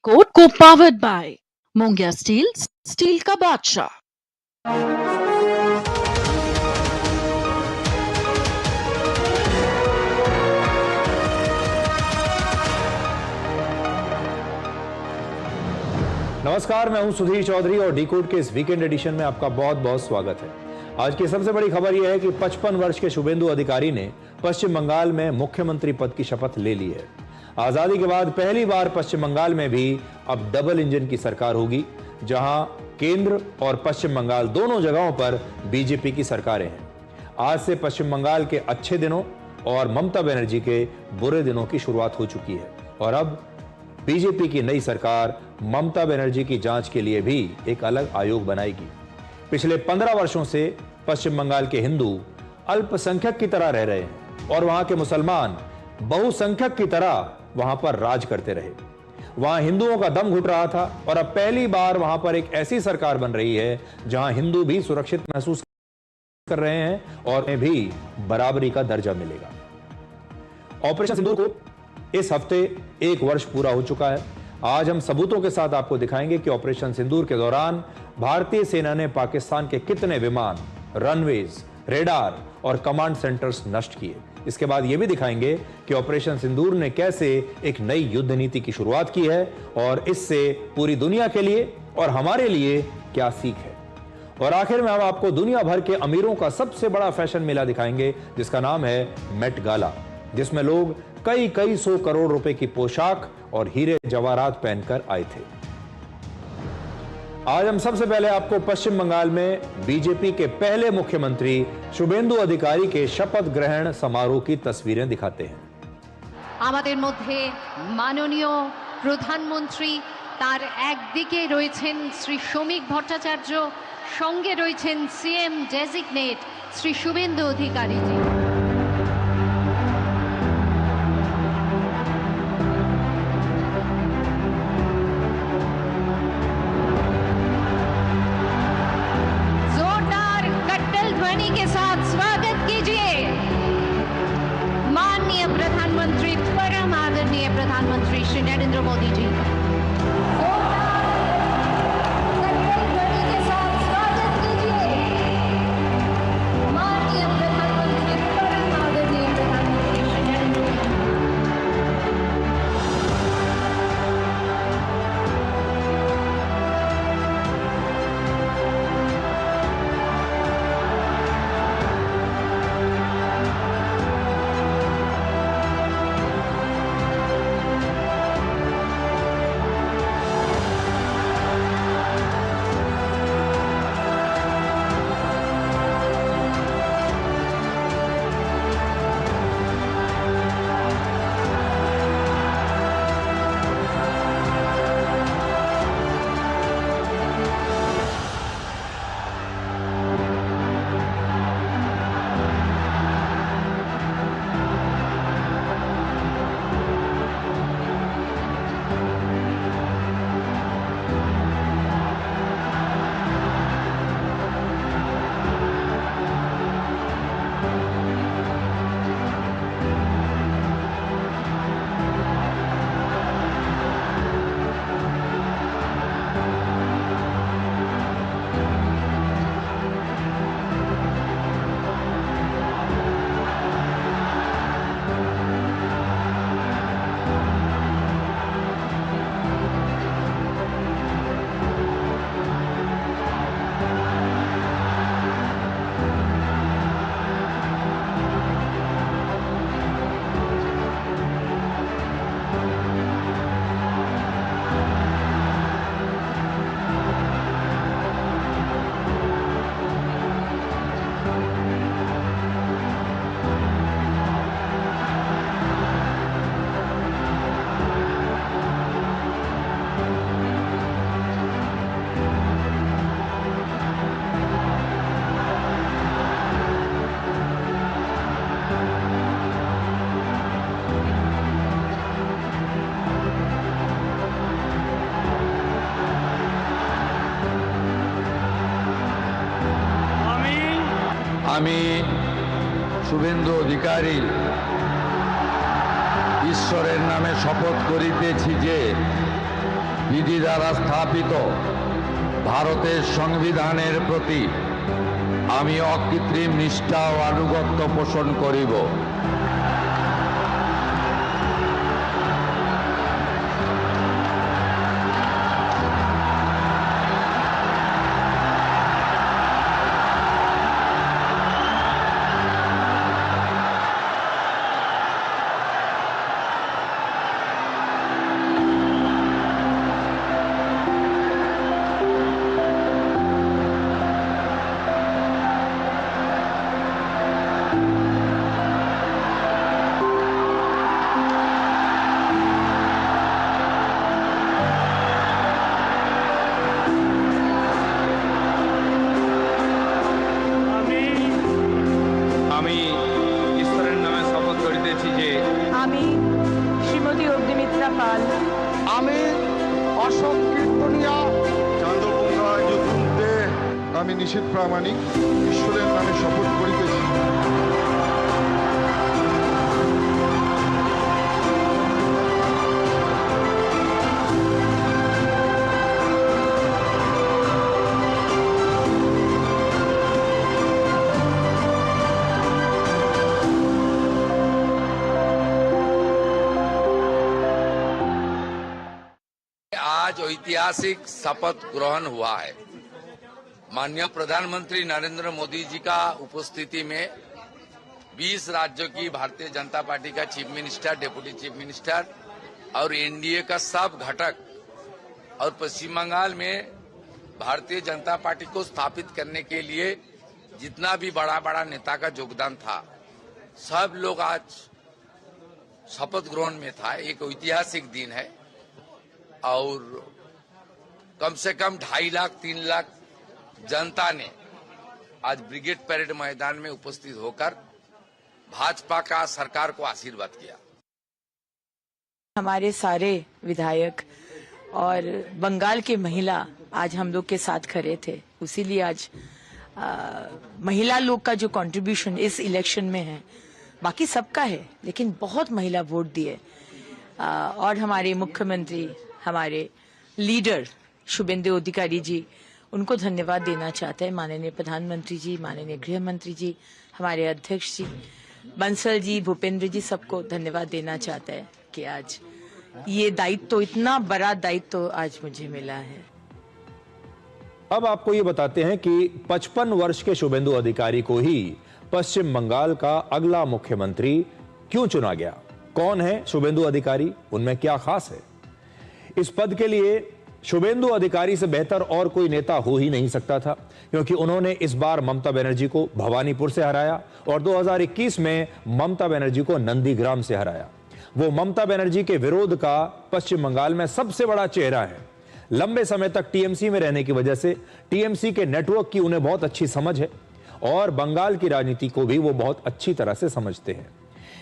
Code को powered by Mongia steel, steel का बादशाह। नमस्कार, मैं हूं सुधीर चौधरी और डीकोड के इस वीकेंड एडिशन में आपका बहुत बहुत स्वागत है। आज की सबसे बड़ी खबर यह है कि 55 वर्ष के शुभेंदु अधिकारी ने पश्चिम बंगाल में मुख्यमंत्री पद की शपथ ले ली है। आजादी के बाद पहली बार पश्चिम बंगाल में भी अब डबल इंजन की सरकार होगी, जहां केंद्र और पश्चिम बंगाल दोनों जगहों पर बीजेपी की सरकारें हैं। आज से पश्चिम बंगाल के अच्छे दिनों और ममता बनर्जी के बुरे दिनों की शुरुआत हो चुकी है और अब बीजेपी की नई सरकार ममता बनर्जी की जांच के लिए भी एक अलग आयोग बनाएगी। पिछले 15 वर्षों से पश्चिम बंगाल के हिंदू अल्पसंख्यक की तरह रह रहे हैं और वहां के मुसलमान बहुसंख्यक की तरह वहां पर राज करते रहे। वहां हिंदुओं का दम घुट रहा था और अब पहली बार वहां पर एक ऐसी सरकार बन रही है जहां हिंदू भी सुरक्षित महसूस कर रहे हैं और उन्हें भी बराबरी का दर्जा मिलेगा। ऑपरेशन सिंदूर को इस हफ्ते 1 वर्ष पूरा हो चुका है। आज हम सबूतों के साथ आपको दिखाएंगे कि ऑपरेशन सिंदूर के दौरान भारतीय सेना ने पाकिस्तान के कितने विमान, रनवेज, रेडार और कमांड सेंटर्स नष्ट किए। इसके बाद यह भी दिखाएंगे कि ऑपरेशन सिंदूर ने कैसे एक नई युद्ध नीति की शुरुआत की है और इससे पूरी दुनिया के लिए और हमारे लिए क्या सीख है। और आखिर में हम आपको दुनिया भर के अमीरों का सबसे बड़ा फैशन मेला दिखाएंगे, जिसका नाम है मेट गाला, जिसमें लोग कई 100 करोड़ रुपए की पोशाक और हीरे जवाहरात पहनकर आए थे। आज हम सबसे पहले आपको पश्चिम बंगाल में बीजेपी के पहले मुख्यमंत्री शुभेंदु अधिकारी के शपथ ग्रहण समारोह की तस्वीरें दिखाते हैं। আমাদের মধ্যে মাননীয় প্রধানমন্ত্রী, তার একদিকে রয়েছেন শ্রী শ্রমিক ভট্টাচার্য, সঙ্গে রয়েছেন সিএম ডেজিগনেট শ্রী শুভেন্দু অধিকারী জি। के साथ स्वागत कीजिए माननीय प्रधानमंत्री, परम आदरणीय प्रधानमंत्री श्री नरेंद्र मोदी जी। के साथ स्वागत कीजिए माननीय प्रधानमंत्री, परम आदरणीय प्रधानमंत्री श्री नरेंद्र मोदी। আমি শুভেন্দু অধিকারী ঈশ্বরের নামে শপথ করিতেছি যে বিধি দ্বারা স্থাপিত ভারতের সংবিধানের প্রতি আমি অকৃত্রিম নিষ্ঠা ও আনুগত্য পোষণ করিব। আমি ঈশ্বরের নামে শপথ করিতেছি যে আমি শ্রীমতী অগ্নিমিত্রা পাল আমি অশোক কীর্তনিয়া চান্দপুঙ্গা যুদ্ধে আমি নিশীথ প্রামাণিক ঈশ্বরের নামে শপথ করিতেছি। आज ऐतिहासिक शपथ ग्रहण हुआ है। माननीय प्रधानमंत्री नरेंद्र मोदी जी का उपस्थिति में 20 राज्यों की भारतीय जनता पार्टी का chief minister, deputy chief minister और एनडीए का सब घटक और पश्चिम बंगाल में भारतीय जनता पार्टी को स्थापित करने के लिए जितना भी बड़ा बड़ा नेता का योगदान था, सब लोग आज शपथ ग्रहण में था। एक ऐतिहासिक दिन है और कम से कम 2.5 लाख 3 लाख जनता ने आज ब्रिगेड परेड मैदान में उपस्थित होकर भाजपा का सरकार को आशीर्वाद किया। हमारे सारे विधायक और बंगाल के महिला आज हम लोग के साथ खड़े थे, इसीलिए आज महिला लोग का जो कंट्रीब्यूशन इस इलेक्शन में है, बाकी सबका है लेकिन बहुत महिला वोट दिए। और हमारे मुख्यमंत्री, हमारे लीडर शुभेंदु अधिकारी जी, उनको धन्यवाद देना चाहते हैं। माननीय प्रधानमंत्री जी, माननीय गृह मंत्री जी, हमारे अध्यक्ष जी बंसल जी, भूपेंद्र जी, सबको धन्यवाद देना चाहते हैं कि आज ये दायित्व, इतना बड़ा दायित्व आज मुझे मिला है। अब आपको ये बताते हैं कि 55 वर्ष के शुभेंदु अधिकारी को ही पश्चिम बंगाल का अगला मुख्यमंत्री क्यों चुना गया। कौन है शुभेंदु अधिकारी, उनमें क्या खास है। इस पद के लिए शुभेंदु अधिकारी से बेहतर और कोई नेता हो ही नहीं सकता था, क्योंकि उन्होंने इस बार ममता बनर्जी को भवानीपुर से हराया और 2021 में ममता बनर्जी को नंदीग्राम से हराया। वो ममता बनर्जी के विरोध का पश्चिम बंगाल में सबसे बड़ा चेहरा है। लंबे समय तक टीएमसी में रहने की वजह से टीएमसी के नेटवर्क की उन्हें बहुत अच्छी समझ है और बंगाल की राजनीति को भी वो बहुत अच्छी तरह से समझते हैं।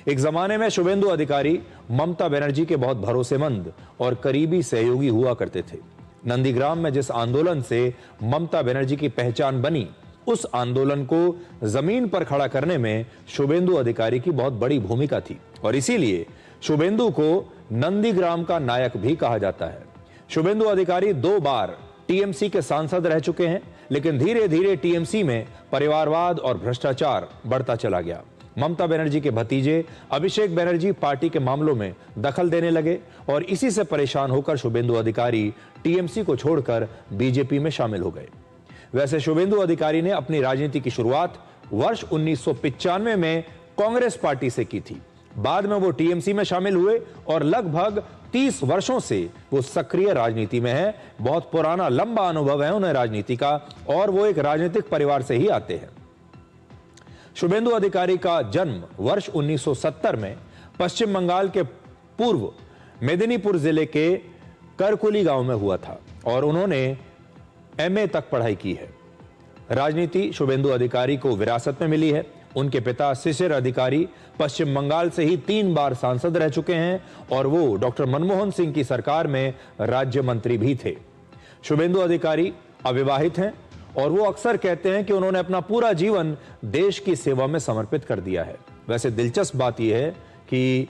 एक जमाने में शुभेंदु अधिकारी ममता बनर्जी के बहुत भरोसेमंद और करीबी सहयोगी हुआ करते थे। नंदीग्राम में जिस आंदोलन से ममता बनर्जी की पहचान बनी, उस आंदोलन को जमीन पर खड़ा करने में शुभेंदु अधिकारी की बहुत बड़ी भूमिका थी और इसीलिए शुभेंदु को नंदीग्राम का नायक भी कहा जाता है। शुभेंदु अधिकारी 2 बार टीएमसी के सांसद रह चुके हैं, लेकिन धीरे धीरे टीएमसी में परिवारवाद और भ्रष्टाचार बढ़ता चला गया। ममता बनर्जी के भतीजे अभिषेक बनर्जी पार्टी के मामलों में दखल देने लगे और इसी से परेशान होकर शुभेंदु अधिकारी टीएमसी को छोड़कर बीजेपी में शामिल हो गए। वैसे शुभेंदु अधिकारी ने अपनी राजनीति की शुरुआत वर्ष 1995 में कांग्रेस पार्टी से की थी। बाद में वो टीएमसी में शामिल हुए और लगभग 30 वर्षों से वो सक्रिय राजनीति में है। बहुत पुराना लंबा अनुभव है उन्हें राजनीति का और वो एक राजनीतिक परिवार से ही आते हैं। शुभेंदु अधिकारी का जन्म वर्ष 1970 में पश्चिम बंगाल के पूर्व मेदिनीपुर जिले के करकुली गांव में हुआ था और उन्होंने एमए तक पढ़ाई की है। राजनीति शुभेंदु अधिकारी को विरासत में मिली है। उनके पिता शिशिर अधिकारी पश्चिम बंगाल से ही 3 बार सांसद रह चुके हैं और वो डॉक्टर मनमोहन सिंह की सरकार में राज्य मंत्री भी थे। शुभेंदु अधिकारी अविवाहित हैं और वो अक्सर कहते हैं कि उन्होंने अपना पूरा जीवन देश की सेवा में समर्पित कर दिया है। वैसे दिलचस्प बात यह है कि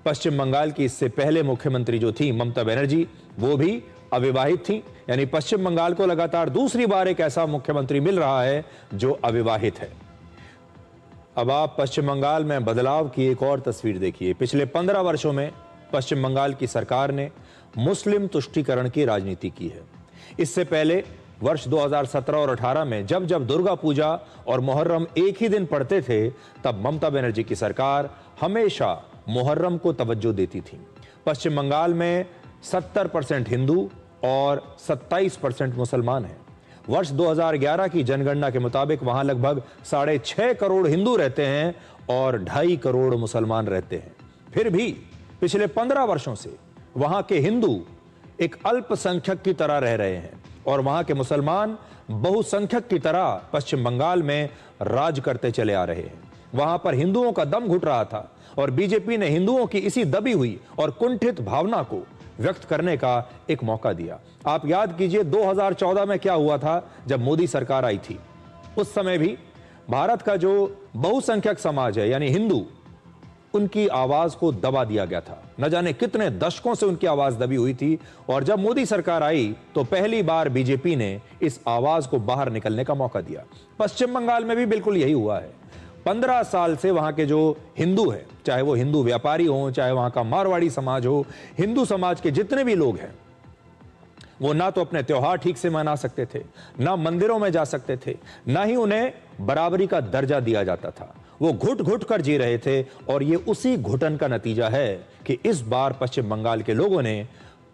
पश्चिम बंगाल की इससे पहले मुख्यमंत्री जो थी ममता बनर्जी, वो भी अविवाहित थी, यानी पश्चिम बंगाल को लगातार दूसरी बार एक ऐसा मुख्यमंत्री मिल रहा है जो अविवाहित है। अब आप पश्चिम बंगाल में बदलाव की एक और तस्वीर देखिए। पिछले 15 वर्षों में पश्चिम बंगाल की सरकार ने मुस्लिम तुष्टीकरण की राजनीति की है। इससे पहले वर्ष 2017 और 18 में जब जब दुर्गा पूजा और मुहर्रम एक ही दिन पड़ते थे, तब ममता बनर्जी की सरकार हमेशा मुहर्रम को तवज्जो देती थी। पश्चिम बंगाल में 70% हिंदू और 27% मुसलमान हैं। वर्ष 2011 की जनगणना के मुताबिक वहां लगभग 6.5 करोड़ हिंदू रहते हैं और 2.5 करोड़ मुसलमान रहते हैं। फिर भी पिछले 15 वर्षों से वहां के हिंदू एक अल्पसंख्यक की तरह रह रहे हैं और वहां के मुसलमान बहुसंख्यक की तरह पश्चिम बंगाल में राज करते चले आ रहे हैं। वहां पर हिंदुओं का दम घुट रहा था और बीजेपी ने हिंदुओं की इसी दबी हुई और कुंठित भावना को व्यक्त करने का एक मौका दिया। आप याद कीजिए 2014 में क्या हुआ था जब मोदी सरकार आई थी। उस समय भी भारत का जो बहुसंख्यक समाज है यानी हिंदू, उनकी आवाज को दबा दिया गया था। न जाने कितने दशकों से उनकी आवाज दबी हुई थी और जब मोदी सरकार आई तो पहली बार बीजेपी ने इस आवाज को बाहर निकलने का मौका दिया। पश्चिम बंगाल में भी बिल्कुल यही हुआ है। 15 साल से वहां के जो हिंदू हैं, चाहे वो हिंदू व्यापारी हो, चाहे वहां का मारवाड़ी समाज हो, हिंदू समाज के जितने भी लोग हैं, वो ना तो अपने त्योहार ठीक से मना सकते थे, ना मंदिरों में जा सकते थे, ना ही उन्हें बराबरी का दर्जा दिया जाता था। वो घुट घुट कर जी रहे थे और ये उसी घुटन का नतीजा है कि इस बार पश्चिम बंगाल के लोगों ने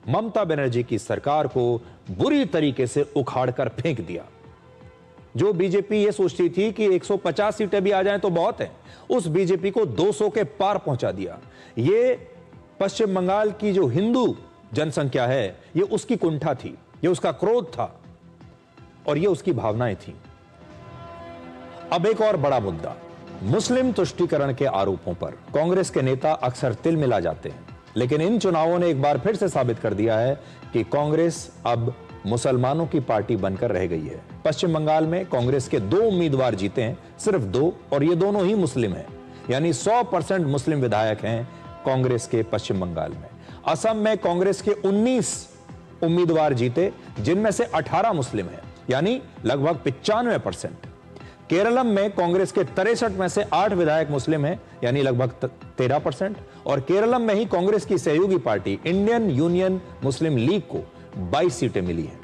ममता बनर्जी की सरकार को बुरी तरीके से उखाड़ कर फेंक दिया। जो बीजेपी ये सोचती थी कि 150 सीटें भी आ जाएं तो बहुत है, उस बीजेपी को 200 के पार पहुंचा दिया। ये पश्चिम बंगाल की जो हिंदू जनसंख्या है, ये उसकी कुंठा थी, ये उसका क्रोध था और ये उसकी भावनाएं थी। अब एक और बड़ा मुद्दा, मुस्लिम तुष्टीकरण के आरोपों पर कांग्रेस के नेता अक्सर तिल मिला जाते हैं, लेकिन इन चुनावों ने एक बार फिर से साबित कर दिया है कि कांग्रेस अब मुसलमानों की पार्टी बनकर रह गई है। पश्चिम बंगाल में कांग्रेस के 2 उम्मीदवार जीते हैं, सिर्फ 2, और ये दोनों ही मुस्लिम हैं, यानी 100% मुस्लिम विधायक हैं कांग्रेस के पश्चिम बंगाल में। असम में कांग्रेस के 19 उम्मीदवार जीते, जिनमें से 18 मुस्लिम हैं, यानी लगभग 95%। केरलम में कांग्रेस के 63 में से 8 विधायक मुस्लिम हैं, यानी लगभग 13%, और केरलम में ही कांग्रेस की सहयोगी पार्टी इंडियन यूनियन मुस्लिम लीग को 22 सीटें मिली हैं।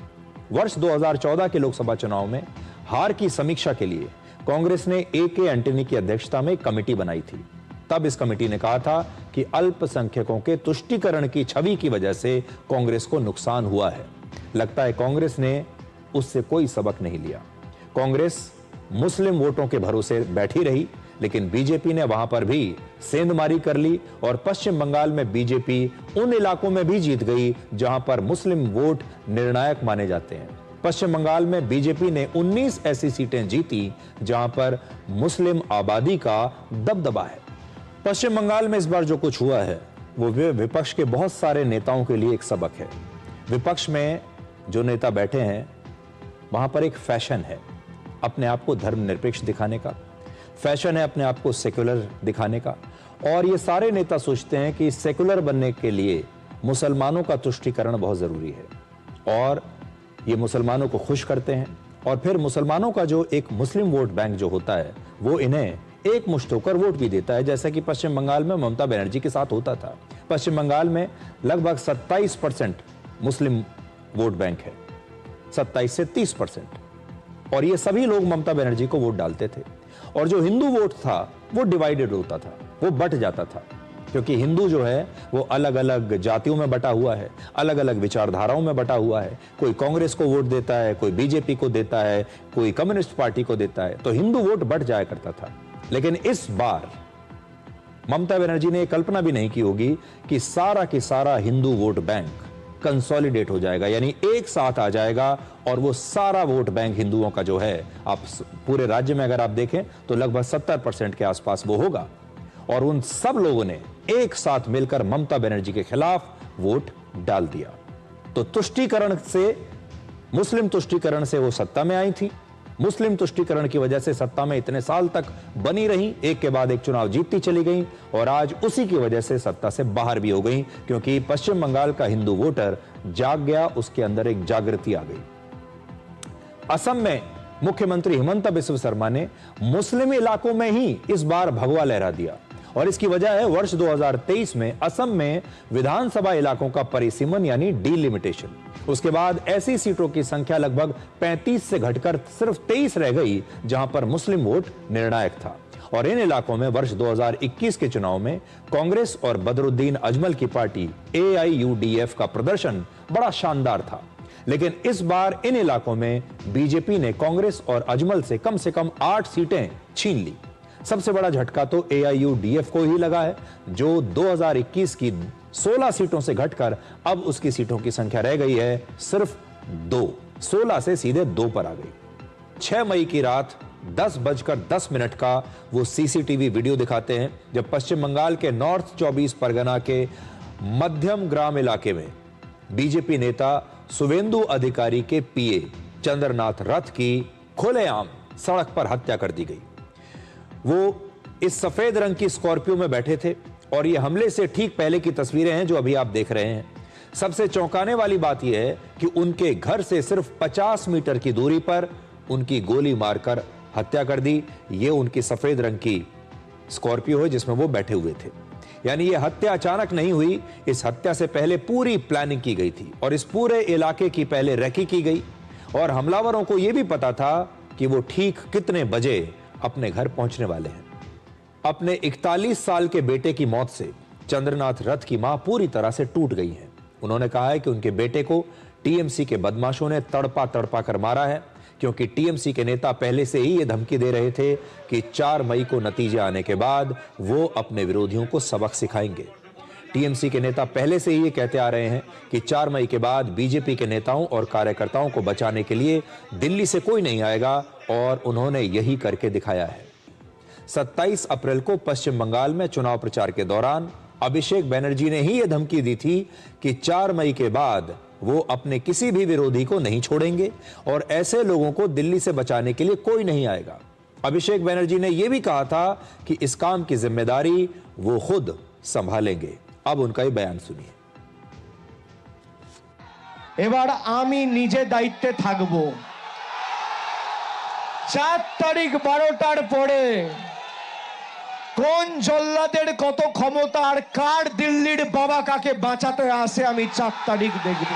वर्ष 2014 के लोकसभा चुनाव में हार की समीक्षा के लिए कांग्रेस ने AK एंटनी की अध्यक्षता में एक कमेटी बनाई थी। तब इस कमेटी ने कहा था कि अल्पसंख्यकों के तुष्टीकरण की छवि की वजह से कांग्रेस को नुकसान हुआ है। लगता है कांग्रेस ने उससे कोई सबक नहीं लिया। कांग्रेस मुस्लिम वोटों के भरोसे बैठी रही, लेकिन बीजेपी ने वहां पर भी सेंधमारी कर ली और पश्चिम बंगाल में बीजेपी उन इलाकों में भी जीत गई जहां पर मुस्लिम वोट निर्णायक माने जाते हैं। पश्चिम बंगाल में बीजेपी ने 19 ऐसी सीटें जीती जहां पर मुस्लिम आबादी का दबदबा है। पश्चिम बंगाल में इस बार जो कुछ हुआ है वो विपक्ष के बहुत सारे नेताओं के लिए एक सबक है। विपक्ष में जो नेता बैठे हैं वहां पर एक फैशन है अपने आप को धर्मनिरपेक्ष दिखाने का, फैशन है अपने आप को सेक्युलर दिखाने का, और ये सारे नेता सोचते हैं कि सेक्युलर बनने के लिए मुसलमानों का तुष्टीकरण बहुत जरूरी है और ये मुसलमानों को खुश करते हैं और फिर मुसलमानों का जो एक मुस्लिम वोट बैंक जो होता है वो इन्हें एक मुश्त होकर वोट भी देता है, जैसा कि पश्चिम बंगाल में ममता बनर्जी के साथ होता था। पश्चिम बंगाल में लगभग 27% मुस्लिम वोट बैंक है, 27 से 30%, और ये सभी लोग ममता बनर्जी को वोट डालते थे। और जो हिंदू वोट था वो डिवाइडेड होता था, वो बट जाता था, क्योंकि हिंदू जो है वो अलग अलग जातियों में बटा हुआ है, अलग अलग विचारधाराओं में बटा हुआ है। कोई कांग्रेस को वोट देता है, कोई बीजेपी को देता है, कोई कम्युनिस्ट पार्टी को देता है, तो हिंदू वोट बट जाया करता था। लेकिन इस बार ममता बनर्जी ने कल्पना भी नहीं की होगी कि सारा की सारा हिंदू वोट बैंक कंसोलिडेट हो जाएगा, यानी एक साथ आ जाएगा और वो सारा वोट बैंक हिंदुओं का जो है, आप पूरे राज्य में अगर आप देखें तो लगभग 70% के आसपास वो होगा। और उन सब लोगों ने एक साथ मिलकर ममता बनर्जी के खिलाफ वोट डाल दिया। तो तुष्टीकरण से, मुस्लिम तुष्टीकरण से वो सत्ता में आई थी, मुस्लिम तुष्टीकरण की वजह से सत्ता में इतने साल तक बनी रही, एक के बाद एक चुनाव जीतती चली गई और आज उसी की वजह से सत्ता से बाहर भी हो गई, क्योंकि पश्चिम बंगाल का हिंदू वोटर जाग गया, उसके अंदर एक जागृति आ गई। असम में मुख्यमंत्री हिमंत बिस्व शर्मा ने मुस्लिम इलाकों में ही इस बार भगवा लहरा दिया और इसकी वजह है वर्ष 2023 में असम में विधानसभा इलाकों का परिसीमन यानी डीलिमिटेशन। उसके बाद ऐसी सीटों की संख्या लगभग 35 से घटकर सिर्फ 23 रह गई जहां पर मुस्लिम वोट निर्णायक था। और इन इलाकों में वर्ष 2021 के चुनाव में कांग्रेस और बदरुद्दीन अजमल की पार्टी AIUDF का प्रदर्शन बड़ा शानदार था। लेकिन इस बार इन इलाकों में बीजेपी ने कांग्रेस और अजमल से कम 8 सीटें छीन ली। सबसे बड़ा झटका तो AIUDF को ही लगा है, जो 2021 की 16 सीटों से घटकर अब उसकी सीटों की संख्या रह गई है सिर्फ 2। 16 से सीधे 2 पर आ गई। 6 मई की रात 10:10 का वो CCTV वीडियो दिखाते हैं जब पश्चिम बंगाल के नॉर्थ 24 परगना के मध्यम ग्राम इलाके में बीजेपी नेता शुवेंदु अधिकारी के PA चंद्रनाथ रथ की खुलेआम सड़क पर हत्या कर दी गई। वो इस सफेद रंग की स्कॉर्पियो में बैठे थे और ये हमले से ठीक पहले की तस्वीरें हैं जो अभी आप देख रहे हैं। सबसे चौंकाने वाली बात यह है कि उनके घर से सिर्फ 50 मीटर की दूरी पर उनकी गोली मारकर हत्या कर दी। ये उनकी सफेद रंग की स्कॉर्पियो है जिसमें वो बैठे हुए थे। यानी ये हत्या अचानक नहीं हुई, इस हत्या से पहले पूरी प्लानिंग की गई थी और इस पूरे इलाके की पहले रेकी की गई और हमलावरों को यह भी पता था कि वो ठीक कितने बजे अपने घर पहुंचने वाले हैं। अपने 41 साल के बेटे की मौत से चंद्रनाथ रथ की मां पूरी तरह से टूट गई हैं। उन्होंने कहा है कि उनके बेटे को TMC के बदमाशों ने तड़पा कर मारा है, क्योंकि TMC के नेता पहले से ही ये धमकी दे रहे थे कि 4 मई को नतीजे आने के बाद वो अपने विरोधियों को सबक सिखाएंगे। TMC के नेता पहले से ही ये कहते आ रहे हैं कि 4 मई के बाद बीजेपी के नेताओं और कार्यकर्ताओं को बचाने के लिए दिल्ली से कोई नहीं आएगा और उन्होंने यही करके दिखाया है। 27 अप्रैल को पश्चिम बंगाल में चुनाव प्रचार के दौरान अभिषेक बनर्जी ने ही यह धमकी दी थी कि 4 मई के बाद वो अपने किसी भी विरोधी को नहीं छोड़ेंगे और ऐसे लोगों को दिल्ली से बचाने के लिए कोई नहीं आएगा। अभिषेक बनर्जी ने यह भी कहा था कि इस काम की जिम्मेदारी वो खुद संभालेंगे। अब उनका ये बयान सुनिए। এবার আমি নিজে দায়িত্বে থাকব। 4 তারিখ 12টার পরে কোন জল্লাদের কত ক্ষমতা আর কার দিল্লির বাবা কাকে বাঁচাতে আসে আমি 4 তারিখ দেখব।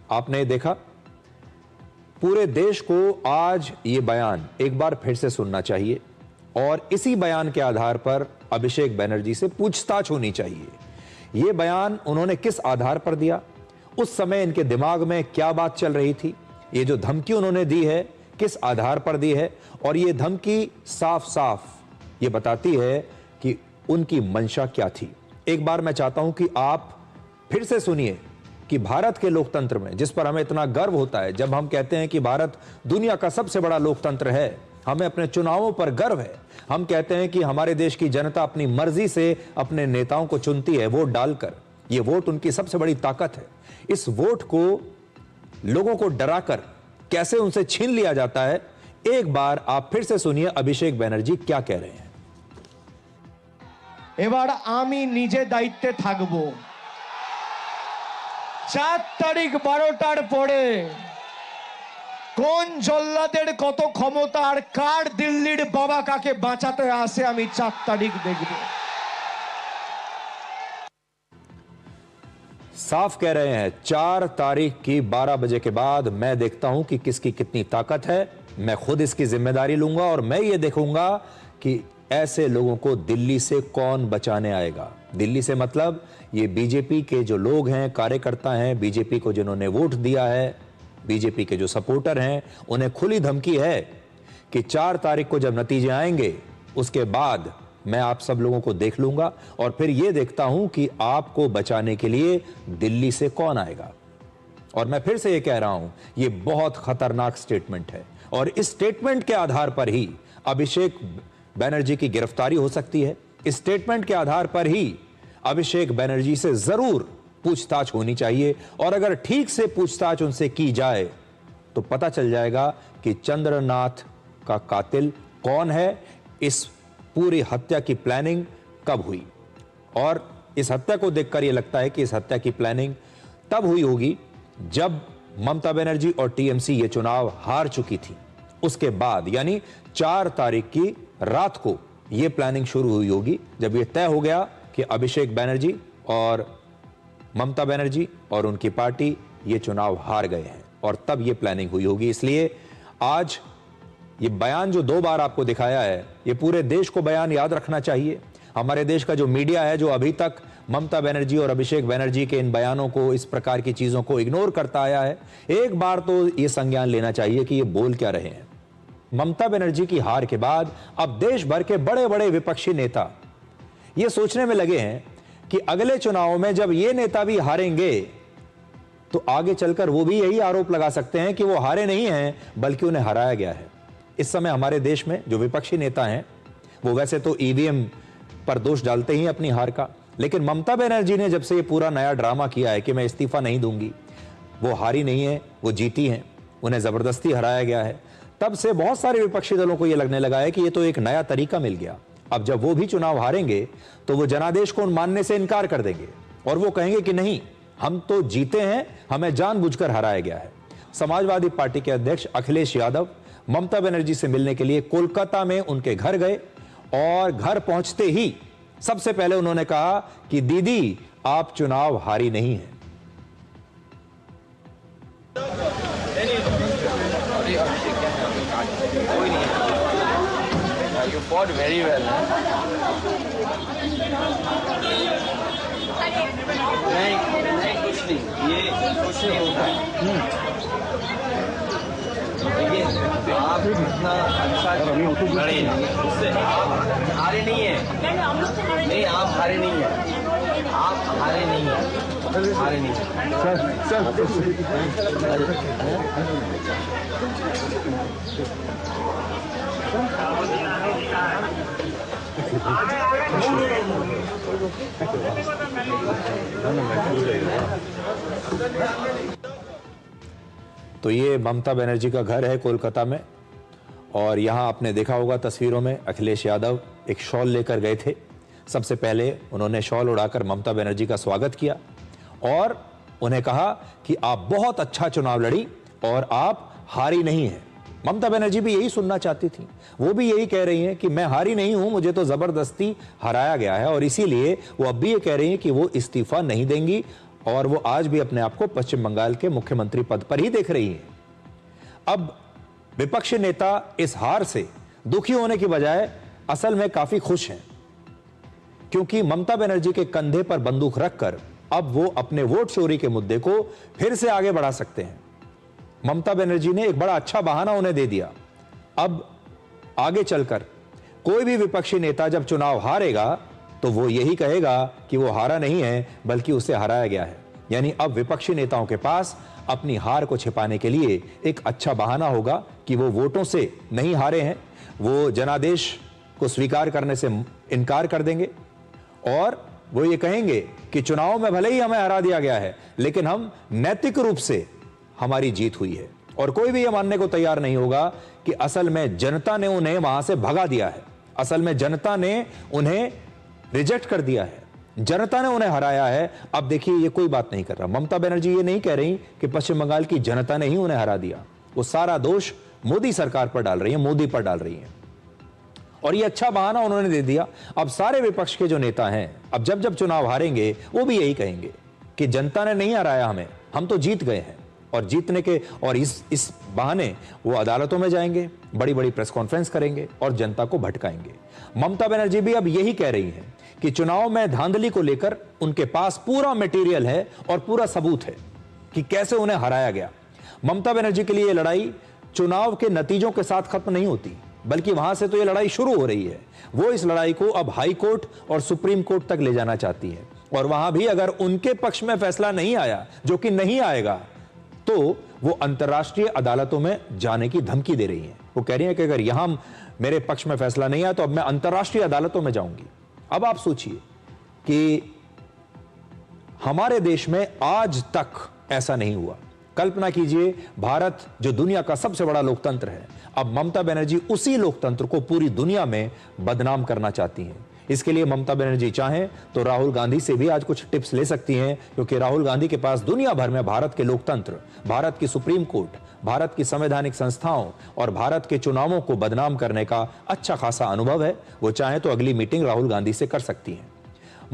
आपने देखा, पूरे देश को आज ये बयान एक बार फिर से सुनना चाहिए और इसी बयान के आधार पर अभिषेक बनर्जी से पूछताछ होनी चाहिए। यह बयान उन्होंने किस आधार पर दिया, उस समय इनके दिमाग में क्या बात चल रही थी, ये जो धमकी उन्होंने दी है किस आधार पर दी है, और ये धमकी साफ साफ ये बताती है कि उनकी मंशा क्या थी। एक बार मैं चाहता हूं कि आप फिर से सुनिए कि भारत के लोकतंत्र में, जिस पर हमें इतना गर्व होता है, जब हम कहते हैं कि भारत दुनिया का सबसे बड़ा लोकतंत्र है, हमें अपने चुनावों पर गर्व है, हम कहते हैं कि हमारे देश की जनता अपनी मर्जी से अपने नेताओं को चुनती है वोट डालकर, यह वोट उनकी सबसे बड़ी ताकत है। इस वोट को लोगों को डराकर कैसे उनसे छीन लिया जाता है, एक बार आप फिर से सुनिए अभिषेक बनर्जी क्या कह रहे हैं। এবার আমি নিজে দায়িত্বে থাকব। 4 তারিখ 12টার পরে কোন জল্লাদের কত ক্ষমতা আর কার দিল্লির বাবা কাকে বাঁচাতে আসে আমি 4 তারিখ দেখব। साफ कह रहे हैं, 4 तारीख की 12 बजे के बाद मैं देखता हूं कि किसकी कितनी ताकत है, मैं खुद इसकी जिम्मेदारी लूंगा और मैं ये देखूंगा कि ऐसे लोगों को दिल्ली से कौन बचाने आएगा। दिल्ली से मतलब ये बीजेपी के जो लोग हैं, कार्यकर्ता हैं, बीजेपी को जिन्होंने वोट दिया है, बीजेपी के जो सपोर्टर हैं, उन्हें खुली धमकी है कि 4 तारीख को जब नतीजे आएंगे उसके बाद मैं आप सब लोगों को देख लूंगा और फिर यह देखता हूं कि आपको बचाने के लिए दिल्ली से कौन आएगा। और मैं फिर से यह कह रहा हूं, यह बहुत खतरनाक स्टेटमेंट है और इस स्टेटमेंट के आधार पर ही अभिषेक बनर्जी की गिरफ्तारी हो सकती है। इस स्टेटमेंट के आधार पर ही अभिषेक बनर्जी से जरूर पूछताछ होनी चाहिए और अगर ठीक से पूछताछ उनसे की जाए तो पता चल जाएगा कि चंद्रनाथ का कातिल कौन है, इस पूरी हत्या की प्लानिंग कब हुई और इस हत्या को देखकर यह लगता है कि इस हत्या की प्लानिंग तब हुई होगी जब ममता बनर्जी और टीएमसी ये चुनाव हार चुकी थी। उसके बाद यानी 4 तारीख की रात को यह प्लानिंग शुरू हुई होगी, जब यह तय हो गया कि अभिषेक बनर्जी और ममता बनर्जी और उनकी पार्टी ये चुनाव हार गए हैं, और तब ये प्लानिंग हुई होगी। इसलिए आज ये बयान जो 2 बार आपको दिखाया है, ये पूरे देश को बयान याद रखना चाहिए। हमारे देश का जो मीडिया है, जो अभी तक ममता बनर्जी और अभिषेक बनर्जी के इन बयानों को, इस प्रकार की चीजों को इग्नोर करता आया है, एक बार तो ये संज्ञान लेना चाहिए कि ये बोल क्या रहे हैं। ममता बनर्जी की हार के बाद अब देश भर के बड़े बड़े विपक्षी नेता ये सोचने में लगे हैं कि अगले चुनाव में जब ये नेता भी हारेंगे तो आगे चलकर वो भी यही आरोप लगा सकते हैं कि वो हारे नहीं हैं, बल्कि उन्हें हराया गया है। इस समय हमारे देश में जो विपक्षी नेता हैं वो वैसे तो ईवीएम पर दोष डालते ही अपनी हार का, लेकिन ममता बनर्जी ने जब से ये पूरा नया ड्रामा किया है कि मैं इस्तीफा नहीं दूंगी, वो हारी नहीं है, वो जीती हैं, उन्हें जबरदस्ती हराया गया है, तब से बहुत सारे विपक्षी दलों को यह लगने लगा है कि ये तो एक नया तरीका मिल गया। अब जब वो भी चुनाव हारेंगे तो वो जनादेश को मानने से इनकार कर देंगे और वो कहेंगे कि नहीं, हम तो जीते हैं, हमें जानबूझकर हराया गया है। समाजवादी पार्टी के अध्यक्ष अखिलेश यादव ममता बनर्जी से मिलने के लिए कोलकाता में उनके घर गए और घर पहुंचते ही सबसे पहले उन्होंने कहा कि दीदी, आप चुनाव हारी नहीं हैं। You fought very well. नहीं कुछ नहीं, ये कुछ नहीं होता है। देखिए, आप इतना अच्छा लड़े, उससे आप हारे नहीं है। नहीं, आप हारे नहीं है, आप हारे नहीं है, हारे नहीं है। तो ये ममता बनर्जी का घर है कोलकाता में, और यहां आपने देखा होगा तस्वीरों में अखिलेश यादव एक शॉल लेकर गए थे। सबसे पहले उन्होंने शॉल उड़ाकर ममता बनर्जी का स्वागत किया और उन्हें कहा कि आप बहुत अच्छा चुनाव लड़ी और आप हारी नहीं हैं। ममता बनर्जी भी यही सुनना चाहती थी, वो भी यही कह रही हैं कि मैं हारी नहीं हूं, मुझे तो जबरदस्ती हराया गया है, और इसीलिए वो अब भी ये कह रही हैं कि वो इस्तीफा नहीं देंगी और वो आज भी अपने आप को पश्चिम बंगाल के मुख्यमंत्री पद पर ही देख रही हैं। अब विपक्षी नेता इस हार से दुखी होने की बजाय असल में काफी खुश हैं, क्योंकि ममता बनर्जी के कंधे पर बंदूक रखकर अब वो अपने वोट चोरी के मुद्दे को फिर से आगे बढ़ा सकते हैं। ममता बनर्जी ने एक बड़ा अच्छा बहाना उन्हें दे दिया। अब आगे चलकर कोई भी विपक्षी नेता जब चुनाव हारेगा तो वो यही कहेगा कि वो हारा नहीं है, बल्कि उसे हराया गया है। यानी अब विपक्षी नेताओं के पास अपनी हार को छिपाने के लिए एक अच्छा बहाना होगा कि वो वोटों से नहीं हारे हैं, वो जनादेश को स्वीकार करने से इनकार कर देंगे और वो ये कहेंगे कि चुनाव में भले ही हमें हरा दिया गया है, लेकिन हम नैतिक रूप से हमारी जीत हुई है। और कोई भी यह मानने को तैयार नहीं होगा कि असल में जनता ने उन्हें वहां से भगा दिया है, असल में जनता ने उन्हें रिजेक्ट कर दिया है, जनता ने उन्हें हराया है। अब देखिए, ये कोई बात नहीं कर रहा, ममता बनर्जी ये नहीं कह रही कि पश्चिम बंगाल की जनता ने ही उन्हें हरा दिया, वो सारा दोष मोदी सरकार पर डाल रही है, मोदी पर डाल रही है। और ये अच्छा बहाना उन्होंने दे दिया। अब सारे विपक्ष के जो नेता हैं, अब जब जब चुनाव हारेंगे वो भी यही कहेंगे कि जनता ने नहीं हराया हमें, हम तो जीत गए हैं। और जीतने के और इस बहाने वो अदालतों में जाएंगे, बड़ी बड़ी प्रेस कॉन्फ्रेंस करेंगे और जनता को भटकाएंगे। ममता बनर्जी भी अब यही कह रही हैं कि चुनाव में धांधली को लेकर उनके पास पूरा मटेरियल है और पूरा सबूत है कि कैसे उन्हें हराया गया। ममता बनर्जी के लिए लड़ाई चुनाव के नतीजों के साथ खत्म नहीं होती, बल्कि वहां से तो यह लड़ाई शुरू हो रही है। वो इस लड़ाई को अब हाई कोर्ट और सुप्रीम कोर्ट तक ले जाना चाहती है, और वहां भी अगर उनके पक्ष में फैसला नहीं आया, जो कि नहीं आएगा, तो वो अंतर्राष्ट्रीय अदालतों में जाने की धमकी दे रही हैं। वो कह रही हैं कि अगर यहां मेरे पक्ष में फैसला नहीं आया तो अब मैं अंतर्राष्ट्रीय अदालतों में जाऊंगी। अब आप सोचिए कि हमारे देश में आज तक ऐसा नहीं हुआ। कल्पना कीजिए, भारत जो दुनिया का सबसे बड़ा लोकतंत्र है, अब ममता बनर्जी उसी लोकतंत्र को पूरी दुनिया में बदनाम करना चाहती हैं। इसके लिए ममता बनर्जी चाहें तो राहुल गांधी से भी आज कुछ टिप्स ले सकती हैं, क्योंकि राहुल गांधी के पास दुनिया भर में भारत के लोकतंत्र, भारत की सुप्रीम कोर्ट, भारत की संवैधानिक संस्थाओं और भारत के चुनावों को बदनाम करने का अच्छा खासा अनुभव है। वो चाहें तो अगली मीटिंग राहुल गांधी से कर सकती हैं।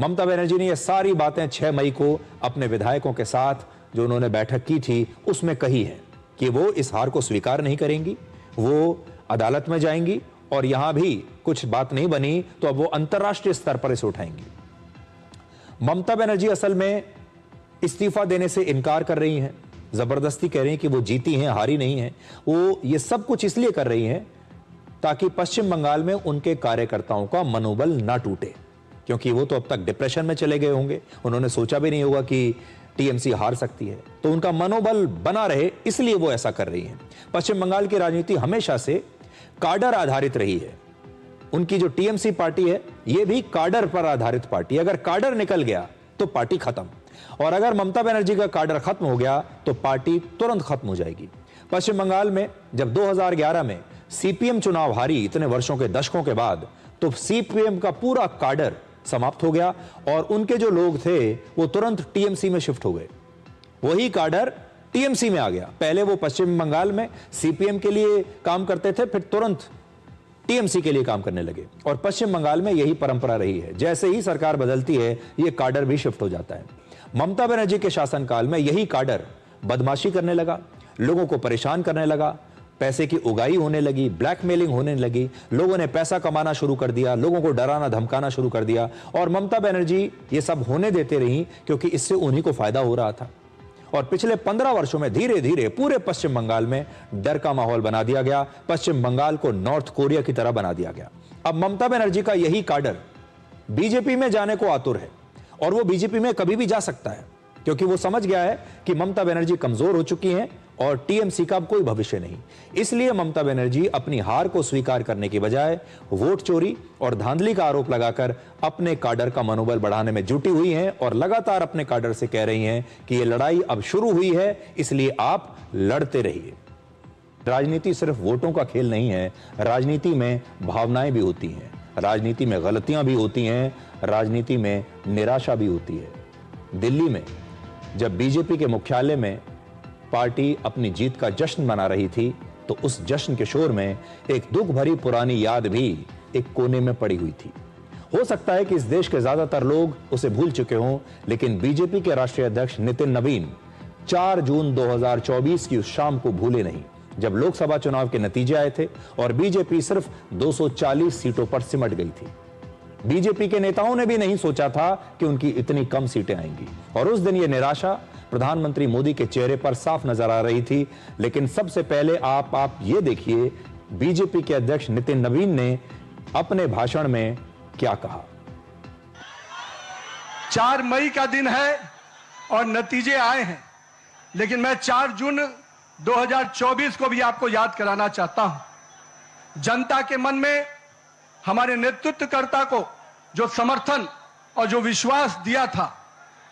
ममता बनर्जी ने यह सारी बातें 6 मई को अपने विधायकों के साथ जो उन्होंने बैठक की थी उसमें कही है कि वो इस हार को स्वीकार नहीं करेंगी, वो अदालत में जाएंगी और यहां भी कुछ बात नहीं बनी तो अब वो अंतर्राष्ट्रीय स्तर पर इसे उठाएंगी। ममता बनर्जी असल में इस्तीफा देने से इनकार कर रही हैं, जबरदस्ती कह रही हैं कि वो जीती हैं, हारी नहीं हैं। वो ये सब कुछ इसलिए कर रही हैं ताकि पश्चिम बंगाल में उनके कार्यकर्ताओं का मनोबल ना टूटे, क्योंकि वो तो अब तक डिप्रेशन में चले गए होंगे, उन्होंने सोचा भी नहीं होगा कि टीएमसी हार सकती है, तो उनका मनोबल बना रहे इसलिए वो ऐसा कर रही हैं। पश्चिम बंगाल की राजनीति हमेशा से काडर आधारित रही है। उनकी जो टीएमसी पार्टी है ये भी काडर पर आधारित पार्टी है। अगर काडर निकल गया तो पार्टी खत्म, और अगर ममता बनर्जी का काडर खत्म हो गया तो पार्टी तुरंत खत्म हो जाएगी। पश्चिम बंगाल में जब 2011 में सीपीएम चुनाव हारी इतने वर्षों के दशकों के बाद, तो सीपीएम का पूरा काडर समाप्त हो गया और उनके जो लोग थे वो तुरंत टीएमसी में शिफ्ट हो गए। वही काडर टीएमसी में आ गया। पहले वो पश्चिम बंगाल में सीपीएम के लिए काम करते थे, फिर तुरंत टीएमसी के लिए काम करने लगे, और पश्चिम बंगाल में यही परंपरा रही है। जैसे ही सरकार बदलती है ये काडर भी शिफ्ट हो जाता है। ममता बनर्जी के शासनकाल में यही काडर बदमाशी करने लगा, लोगों को परेशान करने लगा, पैसे की उगाही होने लगी, ब्लैकमेलिंग होने लगी, लोगों ने पैसा कमाना शुरू कर दिया, लोगों को डराना धमकाना शुरू कर दिया, और ममता बनर्जी ये सब होने देते रही क्योंकि इससे उन्हीं को फायदा हो रहा था। और पिछले 15 वर्षों में धीरे धीरे पूरे पश्चिम बंगाल में डर का माहौल बना दिया गया। पश्चिम बंगाल को नॉर्थ कोरिया की तरह बना दिया गया। अब ममता बनर्जी का यही काडर बीजेपी में जाने को आतुर है, और वो बीजेपी में कभी भी जा सकता है, क्योंकि वो समझ गया है कि ममता बनर्जी कमजोर हो चुकी हैं और टीएमसी का अब कोई भविष्य नहीं। इसलिए ममता बनर्जी अपनी हार को स्वीकार करने की बजाय वोट चोरी और धांधली का आरोप लगाकर अपने काडर का मनोबल बढ़ाने में जुटी हुई हैं, और लगातार अपने काडर से कह रही हैं कि ये लड़ाई अब शुरू हुई है, इसलिए आप लड़ते रहिए। राजनीति सिर्फ वोटों का खेल नहीं है, राजनीति में भावनाएं भी होती हैं, राजनीति में गलतियां भी होती हैं, राजनीति में निराशा भी होती है। दिल्ली में जब बीजेपी के मुख्यालय में पार्टी अपनी जीत का जश्न मना रही थी, तो उस जश्न के शोर में एक दुख भरी पुरानी याद भी एक कोने में पड़ी हुई थी। हो सकता है कि इस देश के ज्यादातर लोग उसे भूल चुके हों, लेकिन बीजेपी के राष्ट्रीय अध्यक्ष नितिन नवीन 4 जून 2024 की उस शाम को भूले नहीं, जब लोकसभा चुनाव के नतीजे आए थे और बीजेपी सिर्फ 240 सीटों पर सिमट गई थी। बीजेपी के नेताओं ने भी नहीं सोचा था कि उनकी इतनी कम सीटें आएंगी, और उस दिन यह निराशा प्रधानमंत्री मोदी के चेहरे पर साफ नजर आ रही थी। लेकिन सबसे पहले आप ये देखिए बीजेपी के अध्यक्ष नितिन नवीन ने अपने भाषण में क्या कहा। 4 मई का दिन है और नतीजे आए हैं, लेकिन मैं 4 जून 2024 को भी आपको याद कराना चाहता हूं। जनता के मन में हमारे नेतृत्वकर्ता को जो समर्थन और जो विश्वास दिया था,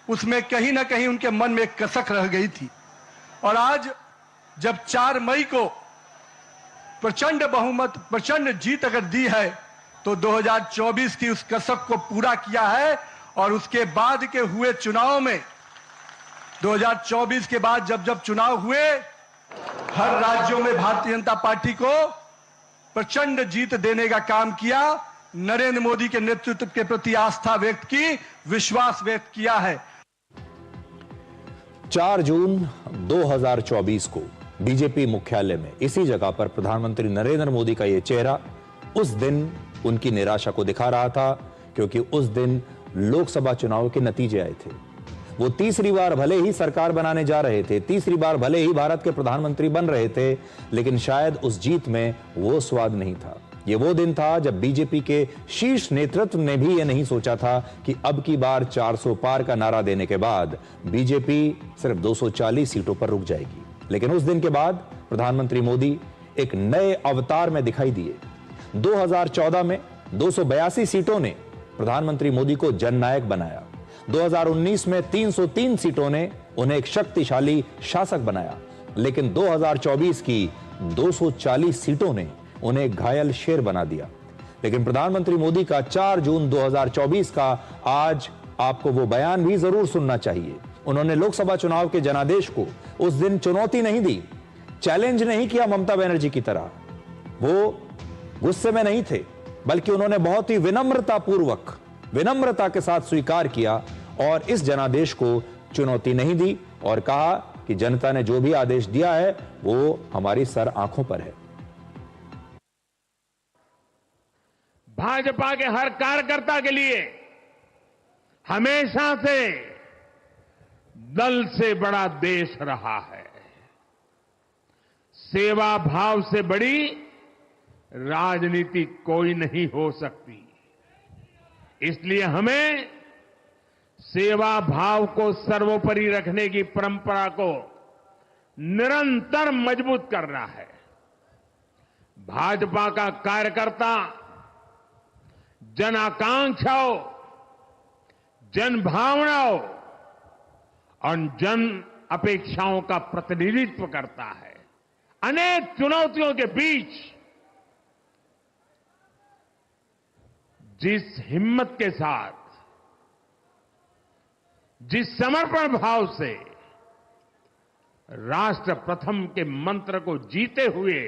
उसमें कहीं ना कहीं उनके मन में एक कसक रह गई थी। और आज जब 4 मई को प्रचंड बहुमत, प्रचंड जीत अगर दी है, तो 2024 की उस कसक को पूरा किया है। और उसके बाद के हुए चुनाव में 2024 के बाद जब चुनाव हुए, हर राज्यों में भारतीय जनता पार्टी को प्रचंड जीत देने का काम किया, नरेंद्र मोदी के नेतृत्व के प्रति आस्था व्यक्त की, विश्वास व्यक्त किया है। 4 जून 2024 को बीजेपी मुख्यालय में इसी जगह पर प्रधानमंत्री नरेंद्र मोदी का यह चेहरा उस दिन उनकी निराशा को दिखा रहा था, क्योंकि उस दिन लोकसभा चुनाव के नतीजे आए थे। वो तीसरी बार भले ही सरकार बनाने जा रहे थे, तीसरी बार भले ही भारत के प्रधानमंत्री बन रहे थे, लेकिन शायद उस जीत में वो स्वाद नहीं था। ये वो दिन था जब बीजेपी के शीर्ष नेतृत्व ने भी ये नहीं सोचा था कि अब की बार 400 पार का नारा देने के बाद बीजेपी सिर्फ 240 सीटों पर रुक जाएगी। लेकिन उस दिन के बाद प्रधानमंत्री मोदी एक नए अवतार में दिखाई दिए। 2014 में 282 सीटों ने प्रधानमंत्री मोदी को जननायक बनाया। 2019 में 303 सीटों ने उन्हें एक शक्तिशाली शासक बनाया, लेकिन 2024 की 240 सीटों ने उन्हें एक घायल शेर बना दिया। लेकिन प्रधानमंत्री मोदी का 4 जून 2024 का आज आपको वो बयान भी जरूर सुनना चाहिए। उन्होंने लोकसभा चुनाव के जनादेश को उस दिन चुनौती नहीं दी, चैलेंज नहीं किया ममता बनर्जी की तरह। वो गुस्से में नहीं थे, बल्कि उन्होंने बहुत ही विनम्रता के साथ स्वीकार किया और इस जनादेश को चुनौती नहीं दी और कहा कि जनता ने जो भी आदेश दिया है वो हमारी सर आंखों पर है। भाजपा के हर कार्यकर्ता के लिए हमेशा से दल से बड़ा देश रहा है। सेवा भाव से बड़ी राजनीति कोई नहीं हो सकती। इसलिए हमें सेवा भाव को सर्वोपरि रखने की परंपरा को निरंतर मजबूत करना है। भाजपा का कार्यकर्ता जन आकांक्षाओं, जन भावनाओं और जन अपेक्षाओं का प्रतिनिधित्व करता है। अनेक चुनौतियों के बीच जिस हिम्मत के साथ, जिस समर्पण भाव से राष्ट्र प्रथम के मंत्र को जीते हुए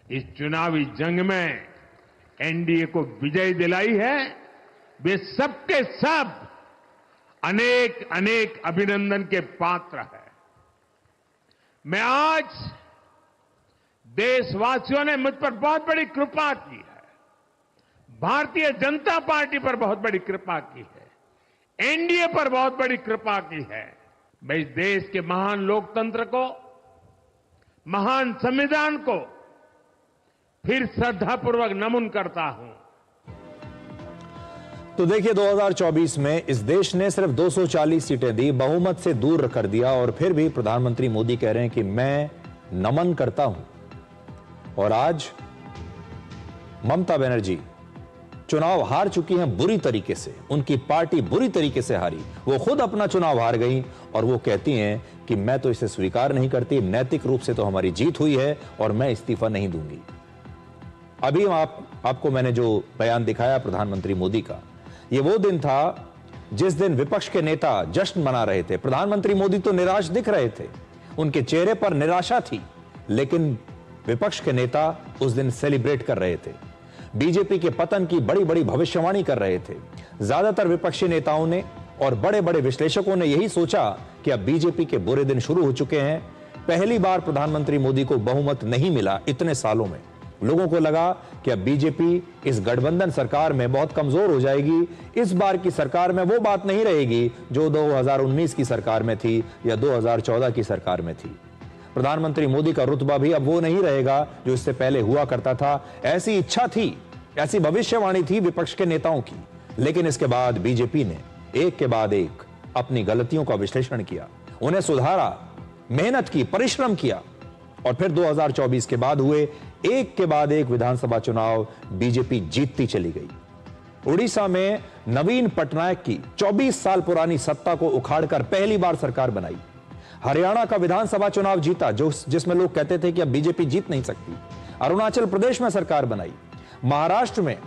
इस चुनावी जंग में एनडीए को विजय दिलाई है, वे सबके सब अनेक अनेक अभिनंदन के पात्र हैं। मैं आज देशवासियों ने मुझ पर बहुत बड़ी कृपा की है, भारतीय जनता पार्टी पर बहुत बड़ी कृपा की है, एनडीए पर बहुत बड़ी कृपा की है। मैं इस देश के महान लोकतंत्र को, महान संविधान को फिर श्रद्धापूर्वक नमन करता हूं। तो देखिए 2024 में इस देश ने सिर्फ 240 सीटें दी, बहुमत से दूर कर दिया और फिर भी प्रधानमंत्री मोदी कह रहे हैं कि मैं नमन करता हूं। और आज ममता बनर्जी चुनाव हार चुकी हैं बुरी तरीके से, उनकी पार्टी बुरी तरीके से हारी, वो खुद अपना चुनाव हार गई और वो कहती हैं कि मैं तो इसे स्वीकार नहीं करती, नैतिक रूप से तो हमारी जीत हुई है और मैं इस्तीफा नहीं दूंगी। अभी आपको मैंने जो बयान दिखाया प्रधानमंत्री मोदी का, ये वो दिन था जिस दिन विपक्ष के नेता जश्न मना रहे थे। प्रधानमंत्री मोदी तो निराश दिख रहे थे, उनके चेहरे पर निराशा थी, लेकिन विपक्ष के नेता उस दिन सेलिब्रेट कर रहे थे। बीजेपी के पतन की बड़ी बड़ी भविष्यवाणी कर रहे थे। ज्यादातर विपक्षी नेताओं ने और बड़े बड़े विश्लेषकों ने यही सोचा कि अब बीजेपी के बुरे दिन शुरू हो चुके हैं। पहली बार प्रधानमंत्री मोदी को बहुमत नहीं मिला इतने सालों में। लोगों को लगा कि अब बीजेपी इस गठबंधन सरकार में बहुत कमजोर हो जाएगी। इस बार की सरकार में वो बात नहीं रहेगी जो 2019 की सरकार में थी या 2014 की सरकार में थी। प्रधानमंत्री मोदी का रुतबा भी अब वो नहीं रहेगा जो इससे पहले हुआ करता था। ऐसी इच्छा थी, ऐसी भविष्यवाणी थी विपक्ष के नेताओं की। लेकिन इसके बाद बीजेपी ने एक के बाद एक अपनी गलतियों का विश्लेषण किया, उन्हें सुधारा, मेहनत की, परिश्रम किया और फिर 2024 के बाद हुए एक के बाद एक विधानसभा चुनाव बीजेपी जीतती चली गई। उड़ीसा में नवीन पटनायक की 24 साल पुरानी सत्ता को उखाड़कर पहली बार सरकार बनाई। हरियाणा का विधानसभा चुनाव जीता जिसमें लोग कहते थे कि अब बीजेपी जीत नहीं सकती। अरुणाचल प्रदेश में सरकार बनाई। महाराष्ट्र में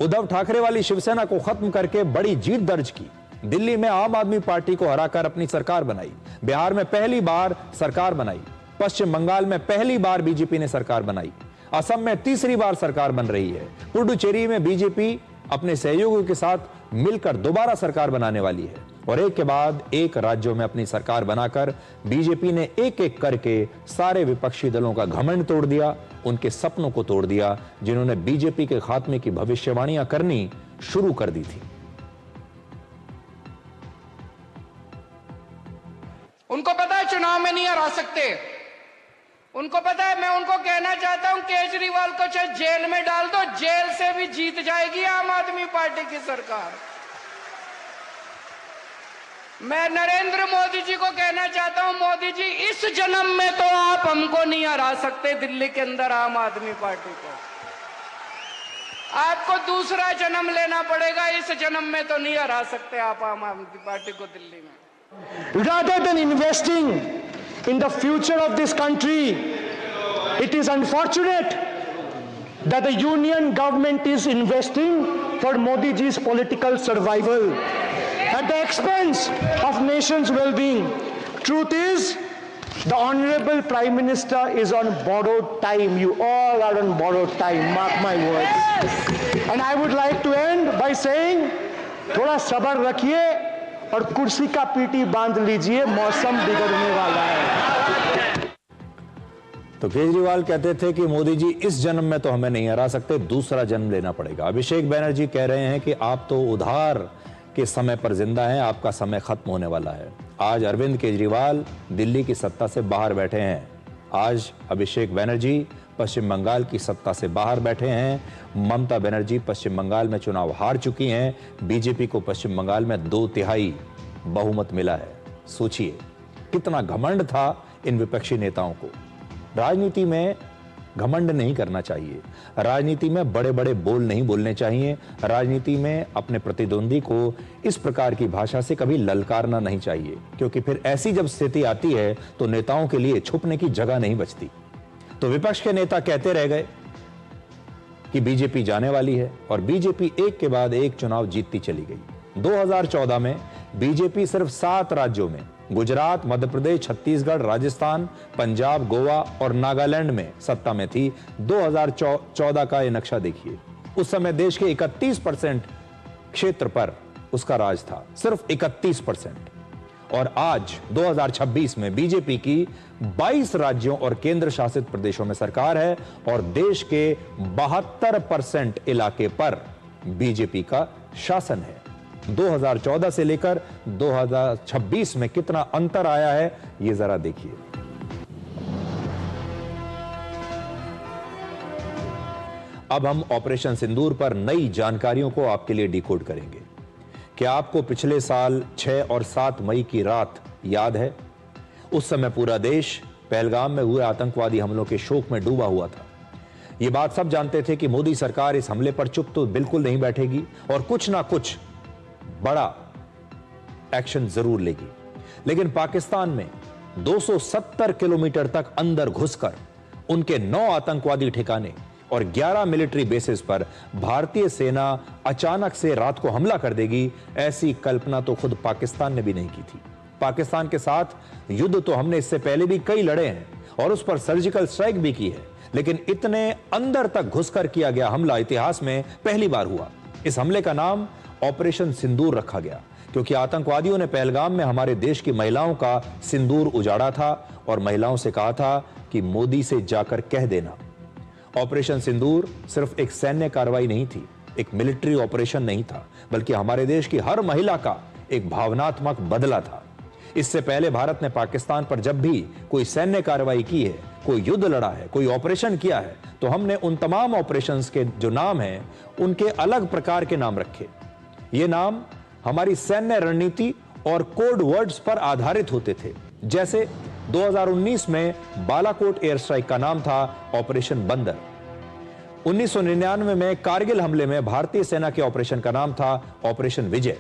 उद्धव ठाकरे वाली शिवसेना को खत्म करके बड़ी जीत दर्ज की। दिल्ली में आम आदमी पार्टी को हराकर अपनी सरकार बनाई। बिहार में पहली बार सरकार बनाई। पश्चिम बंगाल में पहली बार बीजेपी ने सरकार बनाई। असम में तीसरी बार सरकार बन रही है। पुडुचेरी में बीजेपी अपने सहयोगियों के साथ मिलकर दोबारा सरकार बनाने वाली है और एक के बाद एक राज्यों में अपनी सरकार बनाकर बीजेपी ने एक एक करके सारे विपक्षी दलों का घमंड तोड़ दिया, उनके सपनों को तोड़ दिया जिन्होंने बीजेपी के खात्मे की भविष्यवाणियां करनी शुरू कर दी थी। उनको पता है चुनाव में नहीं हरा सकते, उनको पता है। मैं उनको कहना चाहता हूं केजरीवाल को चाहे जेल में डाल दो, जेल से भी जीत जाएगी आम आदमी पार्टी की सरकार। मैं नरेंद्र मोदी जी को कहना चाहता हूं, मोदी जी इस जन्म में तो आप हमको नहीं हरा सकते दिल्ली के अंदर आम आदमी पार्टी को। आपको दूसरा जन्म लेना पड़ेगा, इस जन्म में तो नहीं हरा सकते आप आम आदमी पार्टी को दिल्ली में। Rather than investing in the future of this country, it is unfortunate that the union government is investing for Modi ji's political survival at the expense of nation's well-being. Truth is, the Honorable Prime Minister is on borrowed time. You all are on borrowed time, mark my words. And I would like to end by saying, थोड़ा सब्र रखिए और कुर्सी का PT बांध लीजिए, मौसम बिगड़ने वाला है। तो केजरीवाल कहते थे कि मोदी जी इस जन्म में तो हमें नहीं हरा सकते, दूसरा जन्म लेना पड़ेगा। अभिषेक बैनर्जी कह रहे हैं कि आप तो उधार के समय पर जिंदा हैं, आपका समय खत्म होने वाला है। आज अरविंद केजरीवाल दिल्ली की सत्ता से बाहर बैठे हैं। आज अभिषेक बैनर्जी पश्चिम बंगाल की सत्ता से बाहर बैठे हैं। ममता बनर्जी पश्चिम बंगाल में चुनाव हार चुकी हैं। बीजेपी को पश्चिम बंगाल में 2/3 बहुमत मिला है। सोचिए कितना घमंड था इन विपक्षी नेताओं को। राजनीति में घमंड नहीं करना चाहिए, राजनीति में बड़े बड़े बोल नहीं बोलने चाहिए, राजनीति में अपने प्रतिद्वंदी को इस प्रकार की भाषा से कभी ललकारना नहीं चाहिए, क्योंकि फिर ऐसी जब स्थिति आती है तो नेताओं के लिए छुपने की जगह नहीं बचती। तो विपक्ष के नेता कहते रह गए कि बीजेपी जाने वाली है और बीजेपी एक के बाद एक चुनाव जीतती चली गई। 2014 में बीजेपी सिर्फ 7 राज्यों में, गुजरात, मध्य प्रदेश, छत्तीसगढ़, राजस्थान, पंजाब, गोवा और नागालैंड में सत्ता में थी। 2014 का ये नक्शा देखिए, उस समय देश के 31% क्षेत्र पर उसका राज था, सिर्फ 31%। और आज 2026 में बीजेपी की 22 राज्यों और केंद्र शासित प्रदेशों में सरकार है और देश के 72% इलाके पर बीजेपी का शासन है। 2014 से लेकर 2026 में कितना अंतर आया है, ये जरा देखिए। अब हम ऑपरेशन सिंदूर पर नई जानकारियों को आपके लिए डिकोड करेंगे। क्या आपको पिछले साल 6 और 7 मई की रात याद है? उस समय पूरा देश पहलगाम में हुए आतंकवादी हमलों के शोक में डूबा हुआ था। यह बात सब जानते थे कि मोदी सरकार इस हमले पर चुप तो बिल्कुल नहीं बैठेगी और कुछ ना कुछ बड़ा एक्शन जरूर लेगी। लेकिन पाकिस्तान में 270 किलोमीटर तक अंदर घुसकर उनके 9 आतंकवादी ठिकाने और 11 मिलिट्री बेसेस पर भारतीय सेना अचानक से रात को हमला कर देगी, ऐसी कल्पना तो खुद पाकिस्तान ने भी नहीं की थी। पाकिस्तान के साथ युद्ध तो हमने इससे पहले भी कई लड़े हैं और उस पर सर्जिकल स्ट्राइक भी की है, लेकिन इतने अंदर तक घुसकर किया गया हमला इतिहास में पहली बार हुआ। इस हमले का नाम ऑपरेशन सिंदूर रखा गया क्योंकि आतंकवादियों ने पहलगाम में हमारे देश की महिलाओं का सिंदूर उजाड़ा था और महिलाओं से कहा था कि मोदी से जाकर कह देना। ऑपरेशन सिंदूर सिर्फ एक सैन्य कार्रवाई नहीं थी, एक मिलिट्री ऑपरेशन नहीं था, बल्कि हमारे देश की हर महिला का एक भावनात्मक बदला था। इससे पहले भारत ने पाकिस्तान पर जब भी कोई सैन्य कार्रवाई की है, कोई युद्ध लड़ा है, कोई ऑपरेशन किया है, तो हमने उन तमाम ऑपरेशंस के जो नाम हैं उनके अलग प्रकार के नाम रखे। ये नाम हमारी सैन्य रणनीति और कोड वर्ड्स पर आधारित होते थे। जैसे 2019 में बालाकोट एयर स्ट्राइक का नाम था ऑपरेशन बंदर। 1999 में कारगिल हमले में भारतीय सेना के ऑपरेशन का नाम था ऑपरेशन विजय।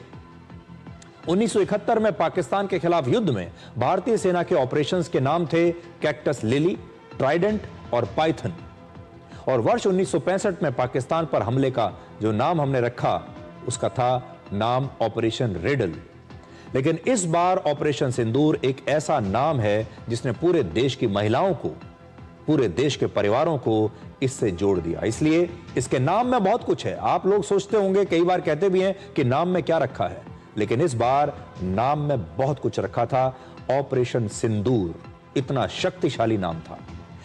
1971 में पाकिस्तान के खिलाफ युद्ध में भारतीय सेना के ऑपरेशंस के नाम थे कैक्टस लिली, ट्राइडेंट और पाइथन। और वर्ष 1965 में पाकिस्तान पर हमले का जो नाम हमने रखा उसका था नाम ऑपरेशन रिडल। लेकिन इस बार ऑपरेशन सिंदूर एक ऐसा नाम है जिसने पूरे देश की महिलाओं को, पूरे देश के परिवारों को इससे जोड़ दिया। इसलिए इसके नाम में बहुत कुछ है। आप लोग सोचते होंगे, कई बार कहते भी हैं कि नाम में क्या रखा है, लेकिन इस बार नाम में बहुत कुछ रखा था। ऑपरेशन सिंदूर इतना शक्तिशाली नाम था।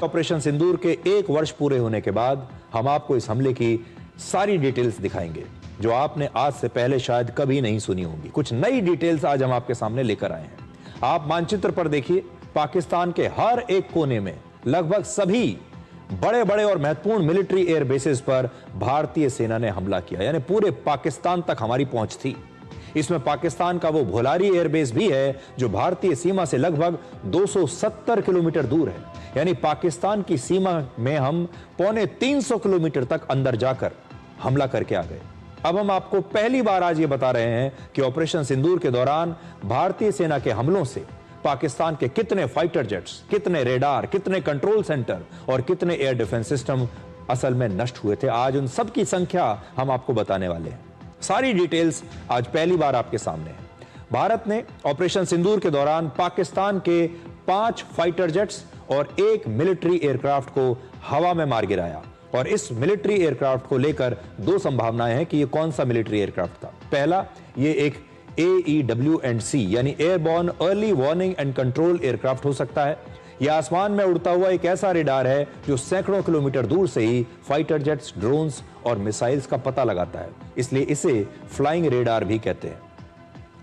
ऑपरेशन सिंदूर के 1 वर्ष पूरे होने के बाद हम आपको इस हमले की सारी डिटेल्स दिखाएंगे जो आपने आज से पहले शायद कभी नहीं सुनी होंगी। कुछ नई डिटेल्स आज हम आपके सामने लेकर आए हैं। आप मानचित्र पर देखिए, पाकिस्तान के हर एक कोने में लगभग सभी बड़े बड़े और महत्वपूर्ण मिलिट्री एयर बेसेस पर भारतीय सेना ने हमला किया, यानी पूरे पाकिस्तान तक हमारी पहुंच थी। इसमें पाकिस्तान का वो भोलारी एयरबेस भी है जो भारतीय सीमा से लगभग 270 किलोमीटर दूर है, यानी पाकिस्तान की सीमा में हम पौने 300 किलोमीटर तक अंदर जाकर हमला करके आ गए। अब हम आपको पहली बार आज ये बता रहे हैं कि ऑपरेशन सिंदूर के दौरान भारतीय सेना के हमलों से पाकिस्तान के कितने फाइटर जेट्स, कितने रेडार, कितने कंट्रोल सेंटर और कितने एयर डिफेंस सिस्टम असल में नष्ट हुए थे। आज उन सब की संख्या हम आपको बताने वाले हैं। सारी डिटेल्स आज पहली बार आपके सामने है। भारत ने ऑपरेशन सिंदूर के दौरान पाकिस्तान के 5 फाइटर जेट्स और 1 मिलिट्री एयरक्राफ्ट को हवा में मार गिराया। और इस मिलिट्री एयरक्राफ्ट को लेकर 2 संभावनाएं हैं कि यह कौन सा मिलिट्री एयरक्राफ्ट था। पहला, ये एक AEW&C यानी airborne early warning and control aircraft हो सकता है। यह आसमान में उड़ता हुआ एक ऐसा रेडार है जो सैकड़ों किलोमीटर दूर से ही फाइटर जेट्स, ड्रोन्स और मिसाइल्स का पता लगाता है, इसलिए इसे फ्लाइंग रेडार भी कहते हैं।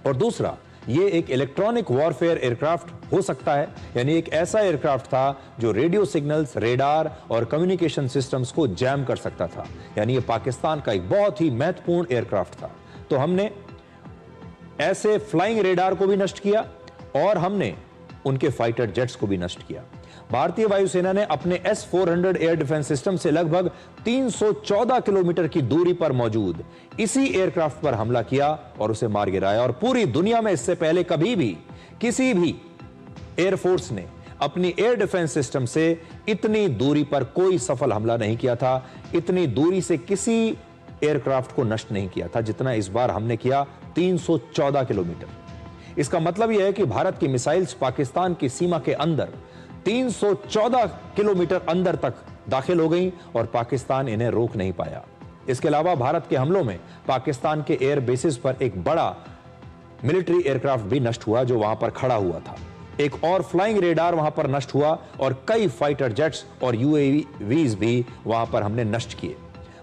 और दूसरा, ये एक इलेक्ट्रॉनिक वॉरफेयर एयरक्राफ्ट हो सकता है, यानी एक ऐसा एयरक्राफ्ट था जो रेडियो सिग्नल्स, रेडार और कम्युनिकेशन सिस्टम्स को जैम कर सकता था, यानी ये पाकिस्तान का एक बहुत ही महत्वपूर्ण एयरक्राफ्ट था। तो हमने ऐसे फ्लाइंग रेडार को भी नष्ट किया और हमने उनके फाइटर जेट्स को भी नष्ट किया। भारतीय वायुसेना ने अपने S-400 एयर डिफेंस सिस्टम से लगभग 314 किलोमीटर की दूरी पर मौजूद इसी एयरक्राफ्ट पर हमला किया और उसे मार गिराया। और पूरी दुनिया में इससे पहले कभी भी किसी भी एयरफोर्स ने अपनी एयर डिफेंस सिस्टम से इतनी दूरी पर कोई सफल हमला नहीं किया था, इतनी दूरी से किसी एयरक्राफ्ट को नष्ट नहीं किया था जितना इस बार हमने किया, 314 किलोमीटर। इसका मतलब यह है कि भारत की मिसाइल्स पाकिस्तान की सीमा के अंदर 314 किलोमीटर अंदर तक दाखिल हो गईं और पाकिस्तान इन्हें रोक नहीं पाया। इसके अलावा भारत के हमलों में पाकिस्तान के एयर बेसिस पर एक बड़ा मिलिट्री एयरक्राफ्ट भी नष्ट हुआ जो वहां पर खड़ा हुआ था। एक और फ्लाइंग रेडार वहां पर नष्ट हुआ और कई फाइटर जेट्स और UAVs भी वहां पर हमने नष्ट किए।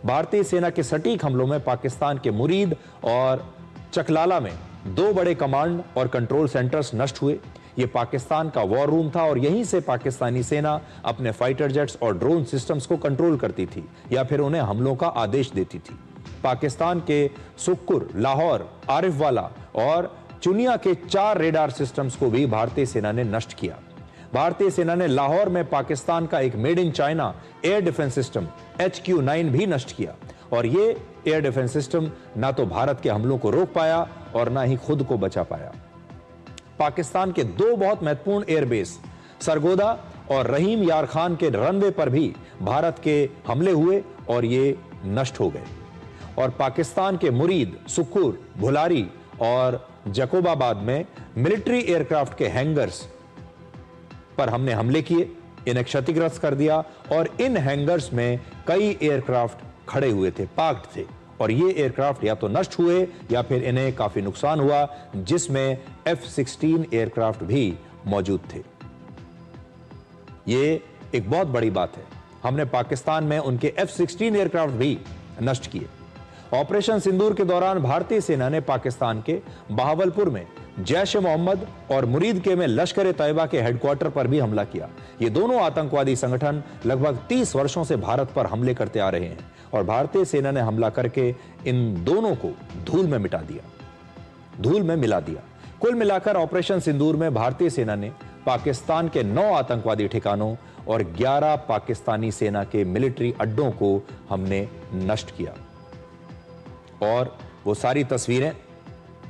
भारतीय सेना के सटीक हमलों में पाकिस्तान के मुरीद और चकलाला में 2 बड़े कमांड और कंट्रोल सेंटर्स नष्ट हुए। यह पाकिस्तान का वॉर रूम था और यहीं से पाकिस्तानी सेना अपने फाइटर जेट्स और ड्रोन सिस्टम्स को कंट्रोल करती थी या फिर उन्हें हमलों का आदेश देती थी। पाकिस्तान के सुक्कुर, लाहौर, आरिफवाला और चुनिया के 4 रेडार सिस्टम्स को भी भारतीय सेना ने नष्ट किया। भारतीय सेना ने लाहौर में पाकिस्तान का एक made in China air defence system HQ-9 भी नष्ट किया और यह एयर डिफेंस सिस्टम ना तो भारत के हमलों को रोक पाया और ना ही खुद को बचा पाया। पाकिस्तान के 2 बहुत महत्वपूर्ण एयरबेस सरगोदा और रहीम यार खान के रनवे पर भी भारत के हमले हुए और ये नष्ट हो गए। और पाकिस्तान के मुरीद, सुक्कुर, भुलारी और जकोबाबाद में मिलिट्री एयरक्राफ्ट के हैंगर्स पर हमने हमले किए, इन्हें क्षतिग्रस्त कर दिया और इन हैंगर्स में कई एयरक्राफ्ट खड़े हुए थे, पार्क्ड थे और ये एयरक्राफ्ट या तो नष्ट हुए या फिर इन्हें काफी नुकसान हुआ, जिसमें F-16 एयरक्राफ्ट भी मौजूद थे। ये एक बहुत बड़ी बात है। हमने पाकिस्तान में उनके F-16 एयरक्राफ्ट भी नष्ट किए। ऑपरेशन सिंदूर के दौरान भारतीय सेना ने पाकिस्तान के बहावलपुर में जैश-ए-मोहम्मद और मुरीद के में लश्कर-ए-तैयबा के हेडक्वार्टर पर भी हमला किया। ये दोनों आतंकवादी संगठन लगभग 30 वर्षों से भारत पर हमले करते आ रहे हैं और भारतीय सेना ने हमला करके इन दोनों को धूल में मिला दिया। कुल मिलाकर ऑपरेशन सिंदूर में भारतीय सेना ने पाकिस्तान के 9 आतंकवादी ठिकानों और 11 पाकिस्तानी सेना के मिलिट्री अड्डों को हमने नष्ट किया। और वो सारी तस्वीरें,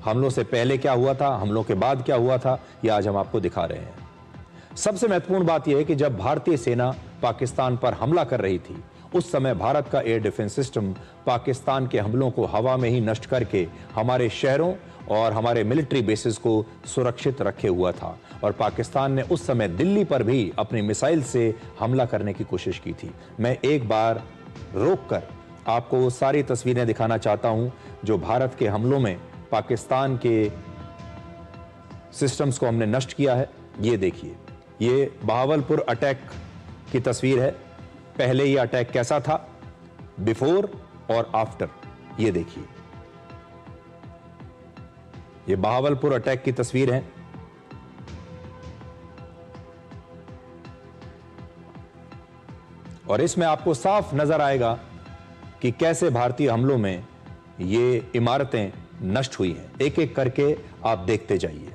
हमलों से पहले क्या हुआ था, हमलों के बाद क्या हुआ था, ये आज हम आपको दिखा रहे हैं। सबसे महत्वपूर्ण बात यह है कि जब भारतीय सेना पाकिस्तान पर हमला कर रही थी, उस समय भारत का एयर डिफेंस सिस्टम पाकिस्तान के हमलों को हवा में ही नष्ट करके हमारे शहरों और हमारे मिलिट्री बेसिस को सुरक्षित रखे हुआ था। और पाकिस्तान ने उस समय दिल्ली पर भी अपनी मिसाइल से हमला करने की कोशिश की थी। मैं एक बार रोककर आपको वो सारी तस्वीरें दिखाना चाहता हूं जो भारत के हमलों में पाकिस्तान के सिस्टम्स को हमने नष्ट किया है। ये देखिए, ये बहावलपुर अटैक की तस्वीर है। पहले ये अटैक कैसा था, बिफोर और आफ्टर, ये देखिए। ये बहावलपुर अटैक की तस्वीर है। और इसमें आपको साफ नजर आएगा कि कैसे भारतीय हमलों में ये इमारतें नष्ट हुई हैं। एक एक करके आप देखते जाइए।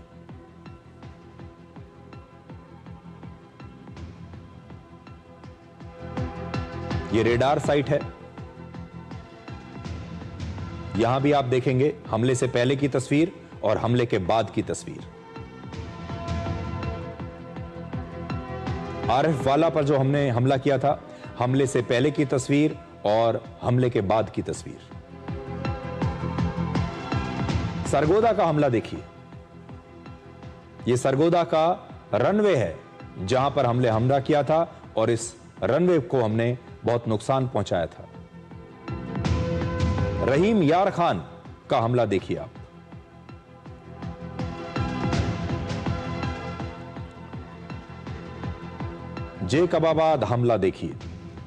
ये रेडार साइट है। यहां भी आप देखेंगे हमले से पहले की तस्वीर और हमले के बाद की तस्वीर। आरिफवाला पर जो हमने हमला किया था, हमले से पहले की तस्वीर और हमले के बाद की तस्वीर। सरगोदा का हमला देखिए। यह सरगोदा का रनवे है जहां पर हमने हमला किया था और इस रनवे को हमने बहुत नुकसान पहुंचाया था। रहीम यार खान का हमला देखिए आप। जेकबाबाद हमला देखिए।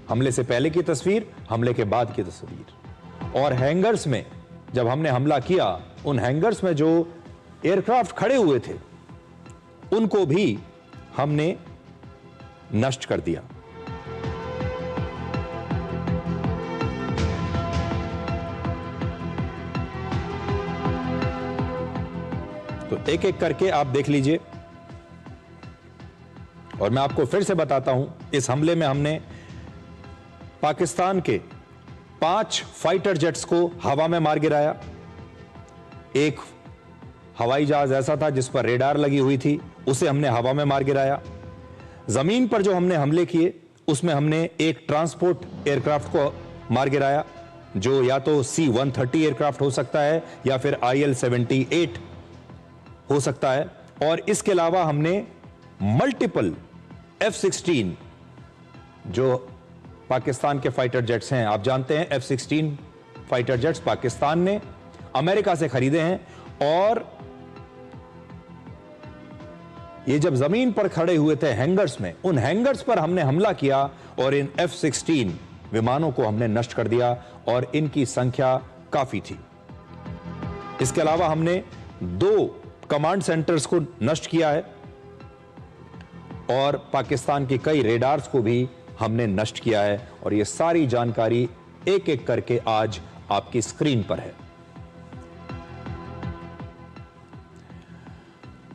हमले से पहले की तस्वीर, हमले के बाद की तस्वीर। और हैंगर्स में जब हमने हमला किया, उन हैंगर्स में जो एयरक्राफ्ट खड़े हुए थे उनको भी हमने नष्ट कर दिया। तो एक एक करके आप देख लीजिए और मैं आपको फिर से बताता हूं, इस हमले में हमने पाकिस्तान के 5 फाइटर जेट्स को हवा में मार गिराया। एक हवाई जहाज ऐसा था जिस पर रेडार लगी हुई थी, उसे हमने हवा में मार गिराया। जमीन पर जो हमने हमले किए उसमें हमने एक ट्रांसपोर्ट एयरक्राफ्ट को मार गिराया, जो या तो C-130 एयरक्राफ्ट हो सकता है या फिर IL-78 हो सकता है। और इसके अलावा हमने मल्टीपल F-16 जो पाकिस्तान के फाइटर जेट्स हैं, आप जानते हैं F-16 फाइटर जेट्स पाकिस्तान ने अमेरिका से खरीदे हैं, और ये जब जमीन पर खड़े हुए थे हैंगर्स में, उन हैंगर्स पर हमने हमला किया और इन F-16 विमानों को हमने नष्ट कर दिया और इनकी संख्या काफी थी। इसके अलावा हमने 2 कमांड सेंटर्स को नष्ट किया है और पाकिस्तान के कई रेडार्स को भी हमने नष्ट किया है। और ये सारी जानकारी एक एक करके आज आपकी स्क्रीन पर है।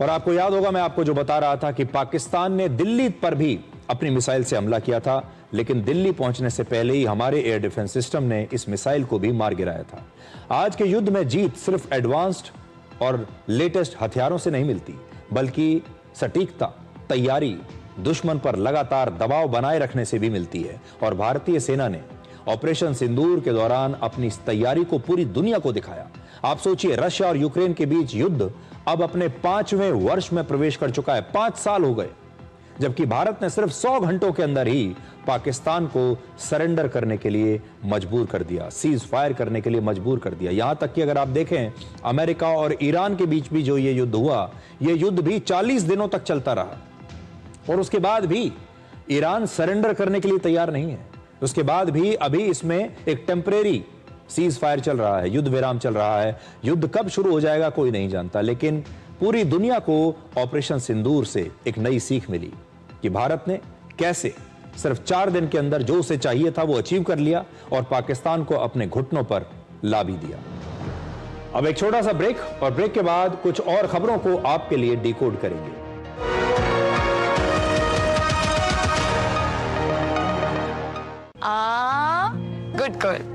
और आपको याद होगा, मैं आपको जो बता रहा था कि पाकिस्तान ने दिल्ली पर भी अपनी मिसाइल से हमला किया था, लेकिन दिल्ली पहुंचने से पहले ही हमारे एयर डिफेंस सिस्टम ने इस मिसाइल को भी मार गिराया था। आज के युद्ध में जीत सिर्फ एडवांस्ड और लेटेस्ट हथियारों से नहीं मिलती, बल्कि सटीकता, तैयारी, दुश्मन पर लगातार दबाव बनाए रखने से भी मिलती है। और भारतीय सेना ने ऑपरेशन सिंदूर के दौरान अपनी इस तैयारी को पूरी दुनिया को दिखाया। आप सोचिए, रशिया और यूक्रेन के बीच युद्ध अब अपने 5वें वर्ष में प्रवेश कर चुका है। 5 साल हो गए, जबकि भारत ने सिर्फ 100 घंटों के अंदर ही पाकिस्तान को सरेंडर करने के लिए मजबूर कर दिया, सीज फायर करने के लिए मजबूर कर दिया। यहां तक कि अगर आप देखें, अमेरिका और ईरान के बीच भी जो ये युद्ध हुआ, ये युद्ध भी 40 दिनों तक चलता रहा और उसके बाद भी ईरान सरेंडर करने के लिए तैयार नहीं है। उसके बाद भी अभी इसमें एक टेम्परेरी सीज फायर चल रहा है, युद्ध विराम चल रहा है। युद्ध कब शुरू हो जाएगा कोई नहीं जानता, लेकिन पूरी दुनिया को ऑपरेशन सिंदूर से एक नई सीख मिली कि भारत ने कैसे सिर्फ 4 दिन के अंदर जो उसे चाहिए था वो अचीव कर लिया और पाकिस्तान को अपने घुटनों पर ला भी दिया। अब एक छोटा सा ब्रेक, और ब्रेक के बाद कुछ और खबरों को आपके लिए डिकोड करेंगे। Good girl.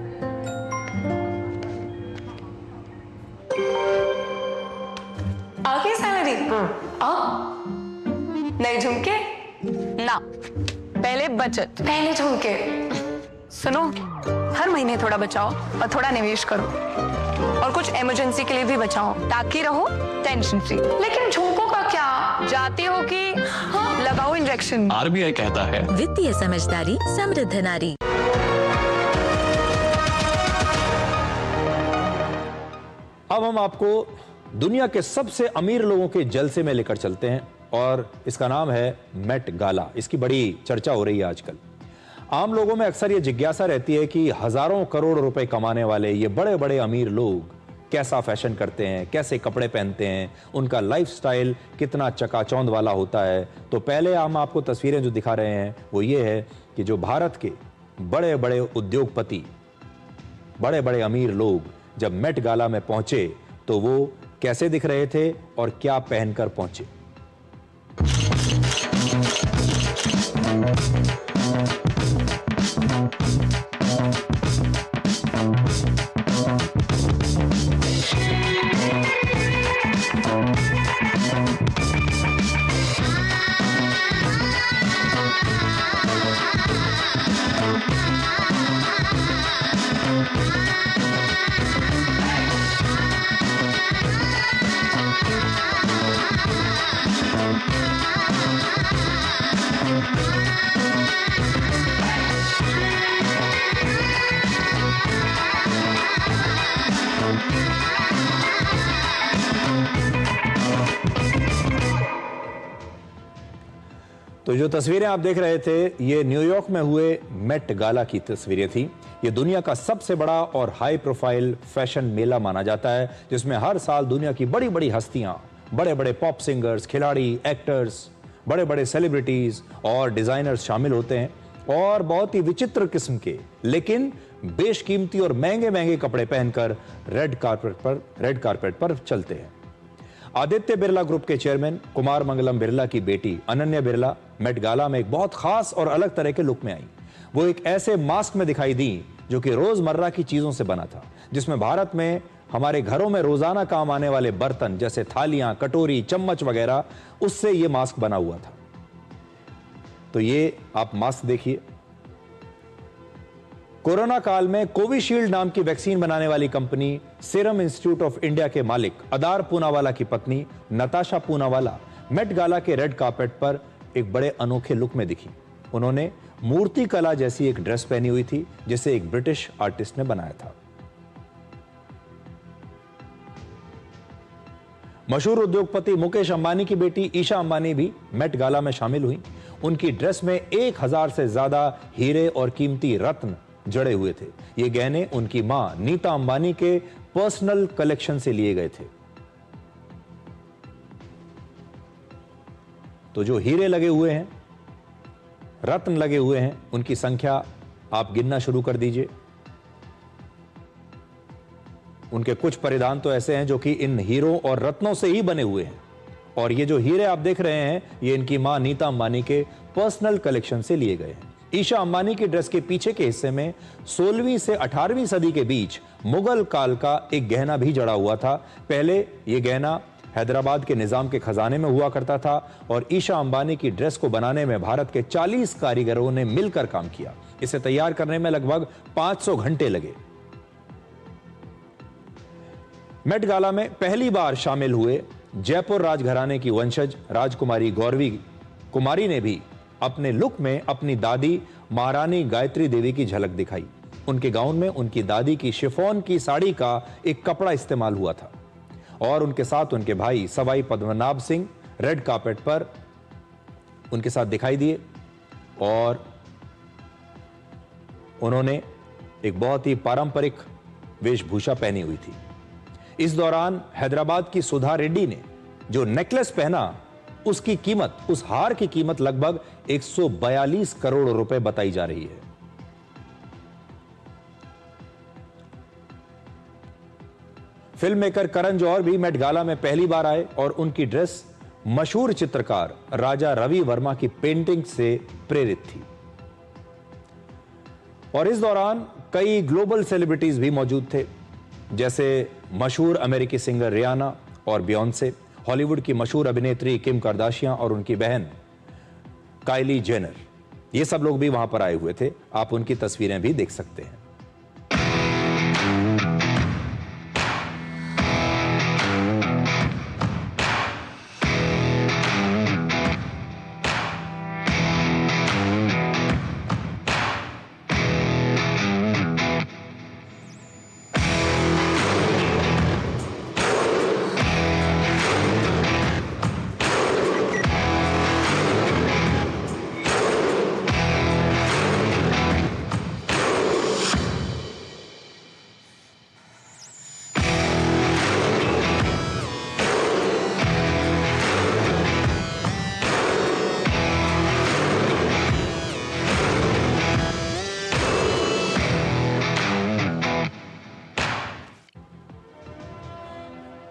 आगे सैलरी? नए झुमके? ना, पहले बचत। पहले झुमके। सुनो, हर महीने थोड़ा बचाओ और थोड़ा निवेश करो, और कुछ इमरजेंसी के लिए भी बचाओ, ताकि रहो टेंशन फ्री। लेकिन झुमकों का क्या? जाती हो कि लगाओ इंजेक्शन। RBI कहता है, वित्तीय समझदारी समृद्ध नारी। अब हम आपको दुनिया के सबसे अमीर लोगों के जलसे में लेकर चलते हैं, और इसका नाम है मेट गाला। इसकी बड़ी चर्चा हो रही है आजकल। आम लोगों में अक्सर ये जिज्ञासा रहती है कि हजारों करोड़ रुपए कमाने वाले ये बड़े बड़े अमीर लोग कैसा फैशन करते हैं, कैसे कपड़े पहनते हैं, उनका लाइफस्टाइल कितना चकाचौंध वाला होता है। तो पहले हम आपको तस्वीरें जो दिखा रहे हैं वो ये है कि जो भारत के बड़े बड़े उद्योगपति, बड़े बड़े अमीर लोग जब मेट गाला में पहुंचे तो वो कैसे दिख रहे थे और क्या पहनकर पहुंचे। तो जो तस्वीरें आप देख रहे थे, ये न्यूयॉर्क में हुए मेट गाला की तस्वीरें थी। ये दुनिया का सबसे बड़ा और हाई प्रोफाइल फैशन मेला माना जाता है, जिसमें हर साल दुनिया की बड़ी बड़ी हस्तियां, बड़े बड़े पॉप सिंगर्स, खिलाड़ी, एक्टर्स, बड़े बड़े सेलिब्रिटीज और डिजाइनर्स शामिल होते हैं और बहुत ही विचित्र किस्म के लेकिन बेशकीमती और महंगे महंगे कपड़े पहनकर रेड कारपेट पर चलते हैं। आदित्य बिरला ग्रुप के चेयरमैन कुमार मंगलम बिरला की बेटी अनन्या बिरला मेट गाला में एक बहुत खास और अलग तरह के लुक में आई। वो एक ऐसे मास्क में दिखाई दी जो कि रोजमर्रा की चीजों से बना था, जिसमें भारत में हमारे घरों में रोजाना काम आने वाले बर्तन जैसे थालियां, कटोरी, चम्मच वगैरह, उससे यह मास्क बना हुआ था। तो ये आप मास्क देखिए। कोरोना काल में कोविशील्ड नाम की वैक्सीन बनाने वाली company serum institute of India के मालिक अदार पूनावाला की पत्नी नताशा पूनावाला मेट गाला के रेड कार्पेट पर एक बड़े अनोखे लुक में दिखी। उन्होंने मूर्ति कला जैसी एक ड्रेस पहनी हुई थी, जिसे एक ब्रिटिश आर्टिस्ट ने बनाया था। मशहूर उद्योगपति मुकेश अंबानी की बेटी ईशा अंबानी भी मेट गाला में शामिल हुई। उनकी ड्रेस में 1000 से ज्यादा हीरे और कीमती रत्न जड़े हुए थे। ये गहने उनकी मां नीता अंबानी के पर्सनल कलेक्शन से लिए गए थे। तो जो हीरे लगे हुए हैं, रत्न लगे हुए हैं, उनकी संख्या आप गिनना शुरू कर दीजिए। उनके कुछ परिधान तो ऐसे हैं जो कि इन हीरों और रत्नों से ही बने हुए हैं, और ये जो हीरे आप देख रहे हैं, ये इनकी मां नीता अंबानी के पर्सनल कलेक्शन से लिए गए हैं। ईशा अंबानी की ड्रेस के पीछे के हिस्से में 16वीं से 18वीं सदी के बीच मुगल काल का एक गहना भी जड़ा हुआ था। पहले यह गहना हैदराबाद के निजाम के खजाने में हुआ करता था और ईशा अंबानी की ड्रेस को बनाने में भारत के 40 कारीगरों ने मिलकर काम किया। इसे तैयार करने में लगभग 500 घंटे लगे। मेट गाला में पहली बार शामिल हुए जयपुर राजघराने की वंशज राजकुमारी गौरवी कुमारी ने भी अपने लुक में अपनी दादी महारानी गायत्री देवी की झलक दिखाई। उनके गाउन में उनकी दादी की शिफॉन की साड़ी का एक कपड़ा इस्तेमाल हुआ था और उनके साथ उनके भाई सवाई पद्मनाभ सिंह रेड कार्पेट पर उनके साथ दिखाई दिए और उन्होंने एक बहुत ही पारंपरिक वेशभूषा पहनी हुई थी। इस दौरान हैदराबाद की सुधा रेड्डी ने जो नेकलेस पहना, उसकी कीमत, उस हार की कीमत लगभग 142 करोड़ रुपए बताई जा रही है। फिल्म मेकर करण जौहर भी मेट गाला में पहली बार आए और उनकी ड्रेस मशहूर चित्रकार राजा रवि वर्मा की पेंटिंग से प्रेरित थी। और इस दौरान कई ग्लोबल सेलिब्रिटीज भी मौजूद थे, जैसे मशहूर अमेरिकी सिंगर रियाना और बियॉन्से, हॉलीवुड की मशहूर अभिनेत्री किम कार्दाशियां और उनकी बहन काइली जेनर। ये सब लोग भी वहां पर आए हुए थे। आप उनकी तस्वीरें भी देख सकते हैं।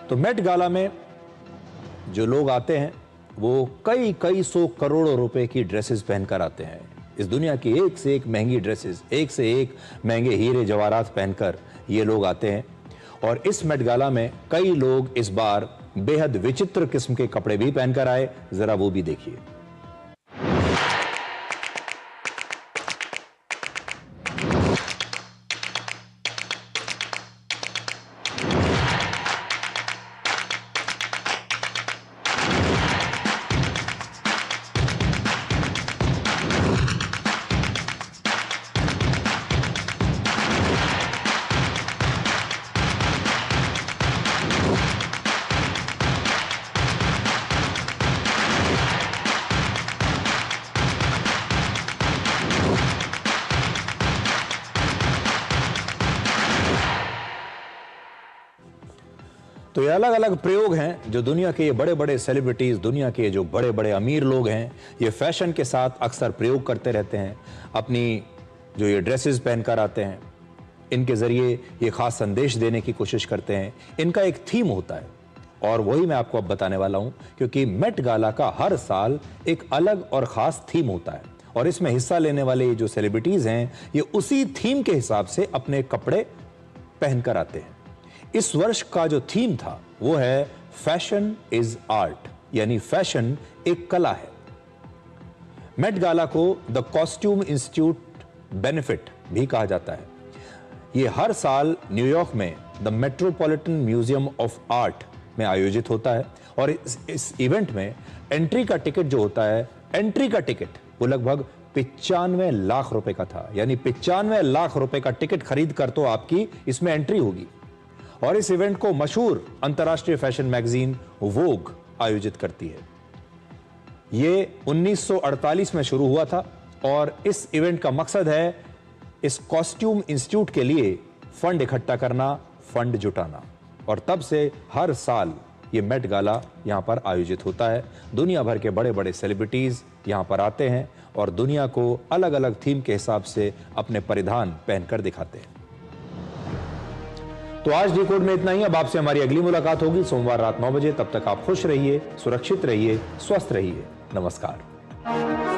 तो मेट गाला में जो लोग आते हैं वो कई सौ करोड़ों रुपए की ड्रेसेस पहनकर आते हैं। इस दुनिया की एक से एक महंगी ड्रेसेस, एक से एक महंगे हीरे जवाहरात पहनकर ये लोग आते हैं। और इस मेट गाला में कई लोग इस बार बेहद विचित्र किस्म के कपड़े भी पहनकर आए। जरा वो भी देखिए। तो ये अलग अलग प्रयोग हैं जो दुनिया के ये बड़े बड़े सेलिब्रिटीज, दुनिया के जो बड़े बड़े अमीर लोग हैं, ये फैशन के साथ अक्सर प्रयोग करते रहते हैं। अपनी जो ये ड्रेसेस पहनकर आते हैं, इनके जरिए ये खास संदेश देने की कोशिश करते हैं। इनका एक थीम होता है और वही मैं आपको अब बताने वाला हूं, क्योंकि मेट गाला का हर साल एक अलग और खास थीम होता है और इसमें हिस्सा लेने वाले जो सेलिब्रिटीज हैं, ये उसी थीम के हिसाब से अपने कपड़े पहनकर आते हैं। इस वर्ष का जो थीम था वो है फैशन इज आर्ट, यानी फैशन एक कला है। मेट गाला को द कॉस्ट्यूम इंस्टीट्यूट बेनिफिट भी कहा जाता है। ये हर साल न्यूयॉर्क में the metropolitan museum of art में आयोजित होता है और इस इवेंट में एंट्री का टिकट जो होता है, एंट्री का टिकट वो लगभग 95 लाख रुपए का था। यानी 95 लाख रुपए का टिकट खरीद कर तो आपकी इसमें एंट्री होगी। और इस इवेंट को मशहूर अंतर्राष्ट्रीय फैशन मैगजीन वोग आयोजित करती है। ये 1948 में शुरू हुआ था और इस इवेंट का मकसद है इस कॉस्ट्यूम इंस्टीट्यूट के लिए फंड इकट्ठा करना, फंड जुटाना। और तब से हर साल ये मेट गाला यहां पर आयोजित होता है। दुनिया भर के बड़े बड़े सेलिब्रिटीज यहां पर आते हैं और दुनिया को अलग अलग थीम के हिसाब से अपने परिधान पहनकर दिखाते हैं। तो आज डिकोड में इतना ही। अब आपसे हमारी अगली मुलाकात होगी सोमवार रात 9 बजे। तब तक आप खुश रहिए, सुरक्षित रहिए, स्वस्थ रहिए। नमस्कार।